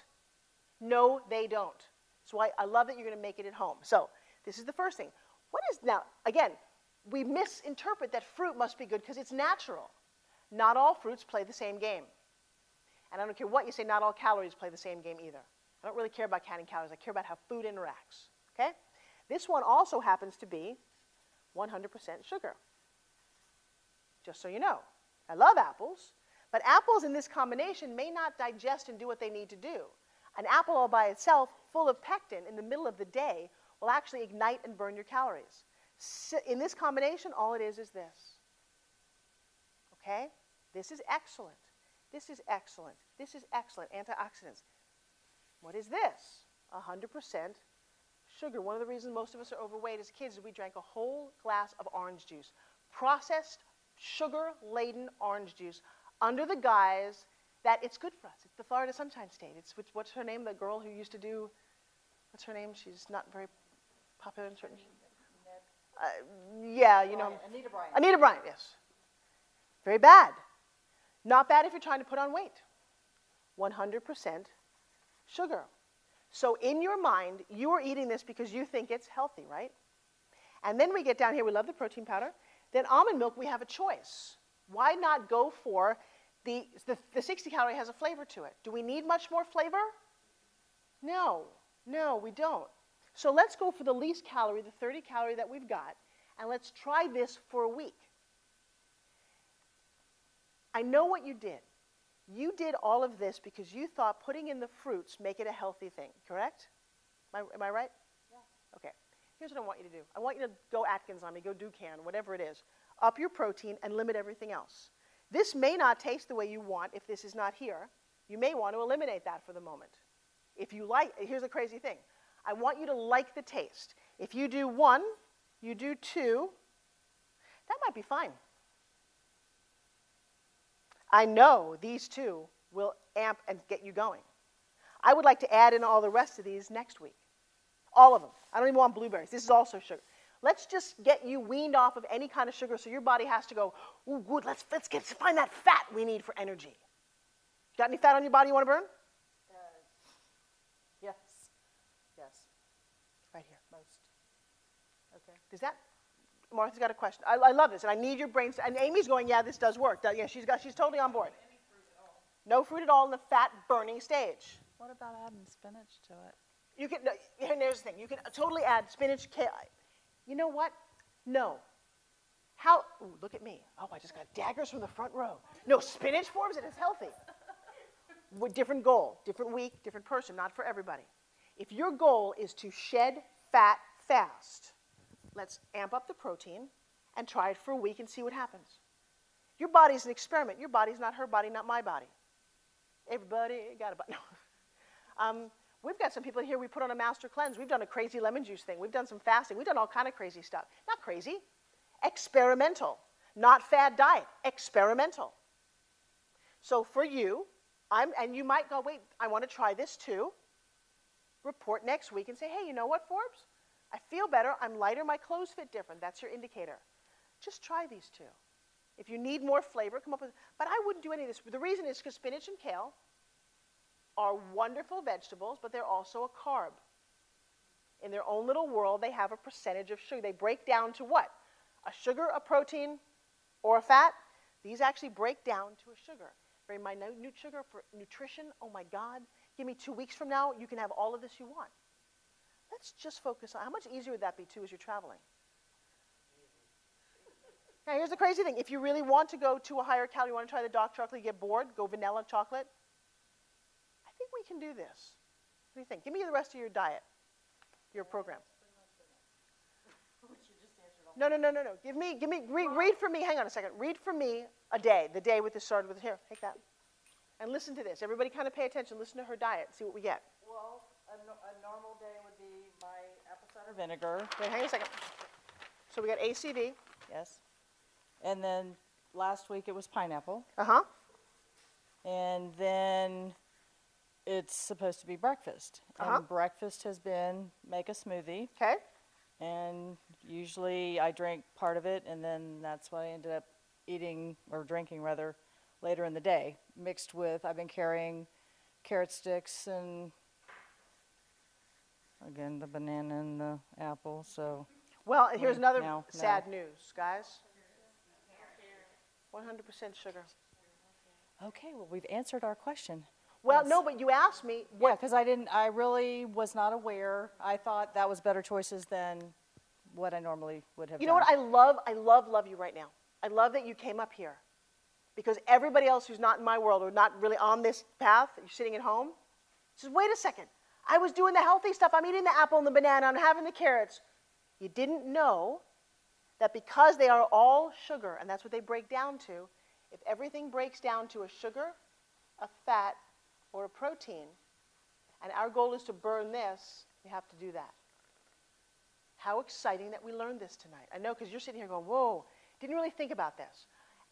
A: No, they don't. That's why I love that you're going to make it at home. So this is the first thing. Now, again, we misinterpret that fruit must be good because it's natural. Not all fruits play the same game. And I don't care what you say, not all calories play the same game either. I don't really care about counting calories. I care about how food interacts. Okay? This one also happens to be 100% sugar. Just so you know. I love apples, but apples in this combination may not digest and do what they need to do. An apple all by itself, full of pectin in the middle of the day, will actually ignite and burn your calories. So in this combination, all it is this. Okay? This is excellent. This is excellent. This is excellent. Antioxidants. What is this? 100% sugar. One of the reasons most of us are overweight as kids is we drank a whole glass of orange juice. Processed, sugar-laden orange juice under the guise that it's good for us. It's the Florida Sunshine State. What's her name? The girl who used to do, what's her name? She's not very popular in certain. Yeah, you know.
J: Anita Bryant.
A: Anita Bryant, yes. Very bad. Not bad if you're trying to put on weight. 100% sugar. So in your mind, you are eating this because you think it's healthy, right? And then we get down here, we love the protein powder. Then almond milk, we have a choice. Why not go for the 60 calorie has a flavor to it. Do we need much more flavor? No, we don't. So let's go for the least calorie, the 30 calorie that we've got, and let's try this for a week. I know what you did. You did all of this because you thought putting in the fruits make it a healthy thing, correct? Am I right? Yeah. Okay. Here's what I want you to do. I want you to go Atkins on me, go Dukan, whatever it is. Up your protein and limit everything else. This may not taste the way you want if this is not here. You may want to eliminate that for the moment. If you like, here's the crazy thing. I want you to like the taste. If you do 1, you do 2, that might be fine. I know these 2 will amp and get you going. I would like to add in all the rest of these next week. All of them. I don't even want blueberries. This is also sugar. Let's just get you weaned off of any kind of sugar so your body has to go, ooh, good, let's find that fat we need for energy. Got any fat on your body you want to burn?
J: Yes.
A: Right here. Most. Okay. Does that, Martha's got a question. I love this, and I need your brains. And Amy's going, yeah, this does work. Yeah, she's totally on board.
J: Any fruit at all.
A: No fruit at all in the fat burning stage.
B: What about adding spinach to it?
A: You can, and there's the thing. You can totally add spinach, kale. You know what? No. How? Ooh, look at me. Oh, I just got daggers from the front row. No, spinach forms it is healthy. With different goal, different week, different person, not for everybody. If your goal is to shed fat fast, let's amp up the protein and try it for a week and see what happens. Your body's an experiment. Your body's not her body, not my body. Everybody got a body. No. We've got some people here, we put on a master cleanse. We've done a crazy lemon juice thing. We've done some fasting. We've done all kind of crazy stuff. Not crazy. Experimental. Not fad diet. Experimental. So for you, And you might go, wait, I want to try this too. Report next week and say, hey, you know what, Forbes? I feel better. I'm lighter. My clothes fit different. That's your indicator. Just try these two. If you need more flavor, come up with, but I wouldn't do any of this. The reason is because spinach and kale are wonderful vegetables, but they're also a carb. In their own little world, they have a percentage of sugar. They break down to what? A sugar, a protein, or a fat. These actually break down to a sugar. Very minute sugar for nutrition. Oh my God. Give me 2 weeks from now, you can have all of this you want. Let's just focus on, how much easier would that be too as you're traveling? Now here's the crazy thing. If you really want to go to a higher calorie, you want to try the dark chocolate, you get bored, go vanilla chocolate. I think we can do this. What do you think? Give me the rest of your diet, your program. No. Read for me, hang on a second. Read for me a day, the day with the start with, here, take that. And listen to this. Everybody kind of pay attention. Listen to her diet. See what we get.
J: Well, a normal day would be my apple cider vinegar.
A: Wait, hang on a second. So we got ACV.
J: Yes. And then last week it was pineapple.
A: Uh-huh.
J: And then it's supposed to be breakfast.
A: Uh-huh.
J: And breakfast has been make a smoothie.
A: Okay.
J: And usually I drink part of it, and then that's what I ended up eating, or drinking rather, later in the day, mixed with, I've been carrying carrot sticks and, again, the banana and the apple, so.
A: Well, here's another
J: now,
A: sad news, guys. 100% sugar.
J: Okay, well, we've answered our question.
A: Well,
J: Yes.
A: no, but you asked me.
J: Yeah, because I really was not aware. I thought that was better choices than what I normally would have done.
A: You know what? I love you right now. I love that you came up here. Because everybody else who's not in my world or not really on this path, you're sitting at home, says, wait a second. I was doing the healthy stuff. I'm eating the apple and the banana. I'm having the carrots. You didn't know that because they are all sugar, and that's what they break down to, if everything breaks down to a sugar, a fat, or a protein, and our goal is to burn this, we have to do that. How exciting that we learned this tonight. I know, because you're sitting here going, whoa, didn't really think about this.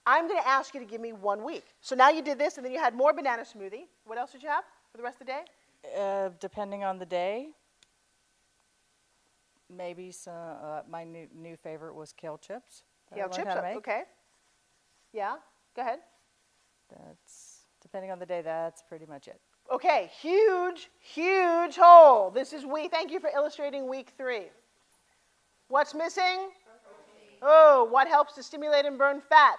A: I'm going to ask you to give me 1 week. So now you did this, and then you had more banana smoothie. What else did you have for the rest of the day?
J: Depending on the day, maybe some, my new favorite was kale chips.
A: Kale chips, okay. Yeah, go ahead.
J: That's, depending on the day, that's pretty much it.
A: Okay, huge hole. This is thank you for illustrating week 3. What's missing? Protein. Oh, what helps to stimulate and burn fat?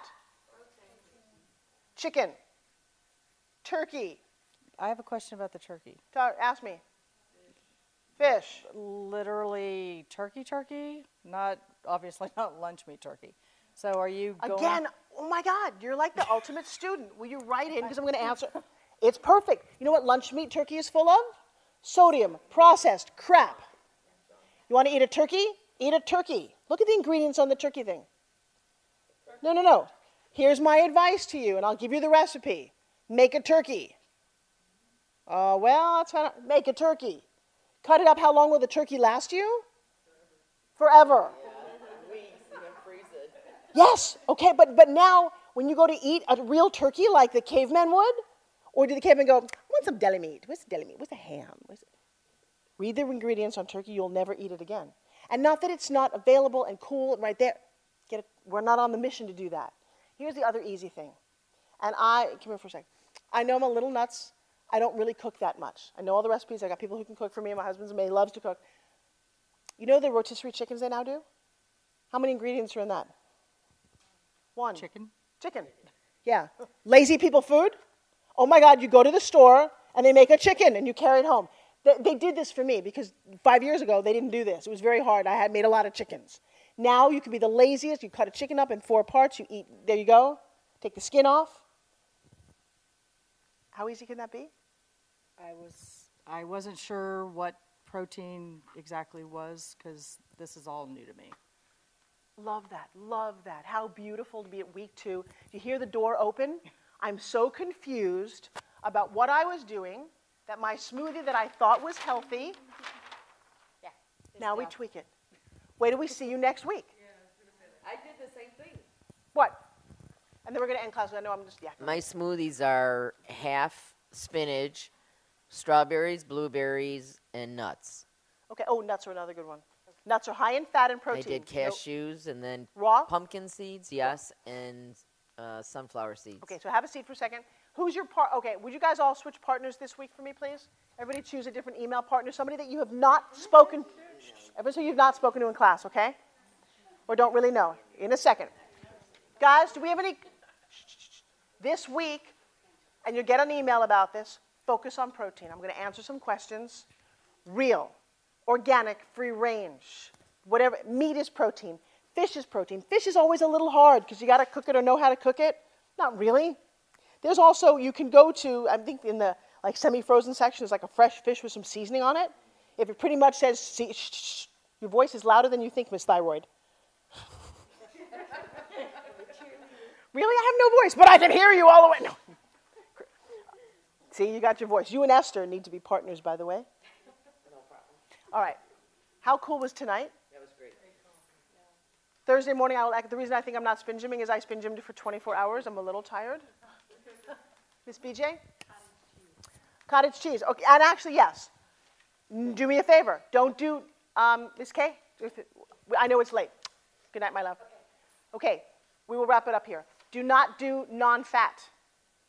A: Chicken, turkey.
J: I have a question about the turkey.
A: Ask me. Fish.
J: Literally turkey, not obviously not lunch meat turkey. So are you going?
A: Again, oh my God, you're like the ultimate student. Will you write in, because I'm going to answer. It's perfect. You know what lunch meat turkey is full of? Sodium, processed crap. You want to eat a turkey? Eat a turkey. Look at the ingredients on the turkey thing. No. Here's my advice to you, and I'll give you the recipe. Make a turkey. Well, that's fine. Make a turkey. Cut it up. How long will the turkey last you? Forever. Yes. Okay, but now when you go to eat a real turkey like the cavemen would, or do the cavemen go, I want some deli meat. Where's the deli meat? Where's the ham? Read the ingredients on turkey. You'll never eat it again. And not that it's not available and cool and right there. Get it. We're not on the mission to do that. Here's the other easy thing. And come here for a second. I know I'm a little nuts. I don't really cook that much. I know all the recipes. I got people who can cook for me. My husband's amazing. He loves to cook. You know the rotisserie chickens they now do? How many ingredients are in that? 1.
J: Chicken.
A: Yeah. Lazy people food? Oh my God, you go to the store and they make a chicken and you carry it home. They did this for me because 5 years ago they didn't do this. It was very hard. I had made a lot of chickens. Now you can be the laziest. You cut a chicken up in 4 parts. You eat. There you go. Take the skin off. How easy can that be?
J: I wasn't sure what protein exactly was because this is all new to me.
A: Love that. How beautiful to be at week 2. You hear the door open? I'm so confused about what I was doing, that my smoothie that I thought was healthy, now we tweak it. Wait till we see you next week.
I: I did the same thing.
A: What? And then we're going to end class. I know I'm just yakking.
I: My smoothies are half spinach, strawberries, blueberries, and nuts.
A: Okay. Oh, nuts are another good one. Nuts are high in fat and protein.
I: I did cashews and then
A: raw
I: pumpkin seeds, yes, and sunflower seeds.
A: Okay, so have a seat for a second. Who's your Okay, would you guys all switch partners this week for me, please? Everybody choose a different email partner, somebody that you have not spoken. Everybody you've not spoken to in class, okay? Or don't really know. In a second, guys. Do we have any this week? And you'll get an email about this. Focus on protein. I'm going to answer some questions. Real, organic, free range, whatever. Meat is protein. Fish is protein. Fish is always a little hard because you got to cook it or know how to cook it. Not really. There's also, you can go to, I think in the like semi-frozen section, there's like a fresh fish with some seasoning on it. If it pretty much says, your voice is louder than you think, Miss Thyroid. Really? I have no voice, but I can hear you all the way. No. See, you got your voice. You and Esther need to be partners, by the way.
I: No problem.
A: All right. How cool was tonight?
I: That was great.
A: Thursday morning, the reason I think I'm not spin gymming is I spin gymmed for 24 hours. I'm a little tired. Miss BJ? Cottage cheese. Okay, and actually, yes. Do me a favor. Don't do, Miss Kay? I know it's late. Good night, my love. Okay, we will wrap it up here. Do not do non-fat.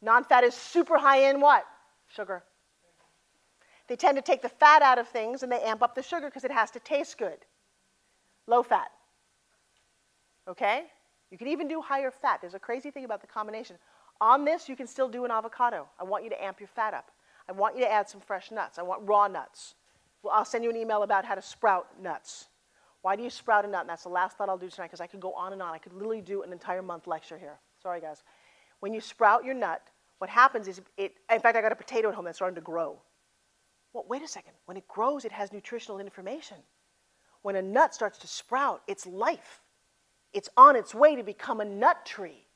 A: Non-fat is super high in what? Sugar. They tend to take the fat out of things and they amp up the sugar because it has to taste good. Low fat. Okay? You can even do higher fat. There's a crazy thing about the combination. On this, you can still do an avocado. I want you to amp your fat up. I want you to add some fresh nuts. I want raw nuts. Well, I'll send you an email about how to sprout nuts. Why do you sprout a nut? And that's the last thought I'll do tonight because I could go on and on. I could literally do an entire month lecture here. Sorry, guys. When you sprout your nut, what happens is in fact, I got a potato at home that's starting to grow. Well, wait a second. When it grows, it has nutritional information. When a nut starts to sprout, it's life. It's on its way to become a nut tree.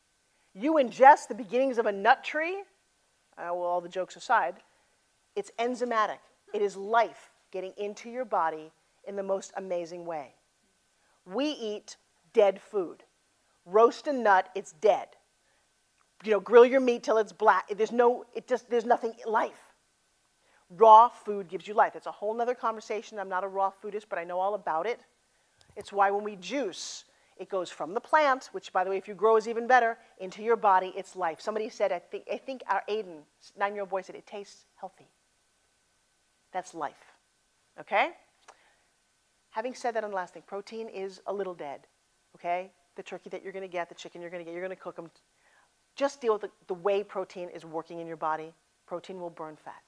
A: You ingest the beginnings of a nut tree, well, all the jokes aside, it's enzymatic. It is life getting into your body in the most amazing way. We eat dead food. Roast a nut, it's dead. You know, grill your meat till it's black. There's nothing life. Raw food gives you life. It's a whole other conversation. I'm not a raw foodist, but I know all about it. It's why when we juice, it goes from the plant, which, by the way, if you grow is even better, into your body. It's life. Somebody said, I think our Aiden, 9-year-old boy, said, it tastes healthy. That's life. Okay? Having said that on the last thing, protein is a little dead. Okay? The turkey that you're going to get, the chicken you're going to get, you're going to cook them. Just deal with the way protein is working in your body. Protein will burn fat.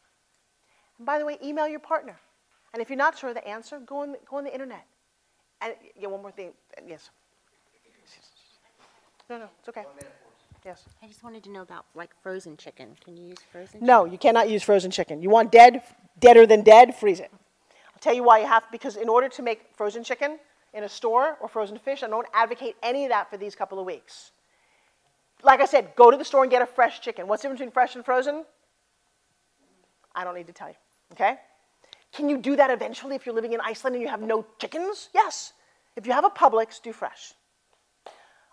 A: And by the way, email your partner. And if you're not sure of the answer, go on the internet. And yeah, one more thing. Yes. No, it's okay. Yes.
G: I just wanted to know about like frozen chicken. Can you use frozen chicken?
A: No, you cannot use frozen chicken. You want deader than dead, freeze it. I'll tell you why you have, because in order to make frozen chicken in a store or frozen fish, I don't advocate any of that for these couple of weeks. Like I said, go to the store and get a fresh chicken. What's the difference between fresh and frozen? I don't need to tell you, okay? Can you do that eventually if you're living in Iceland and you have no chickens? Yes. If you have a Publix, do fresh.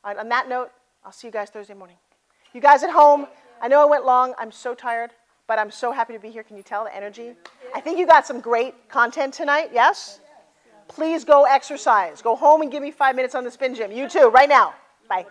A: All right, on that note, I'll see you guys Thursday morning. You guys at home, I know I went long. I'm so tired, but I'm so happy to be here. Can you tell the energy? I think you got some great content tonight, yes? Please go exercise. Go home and give me 5 minutes on the spin gym. You too, right now. Bye.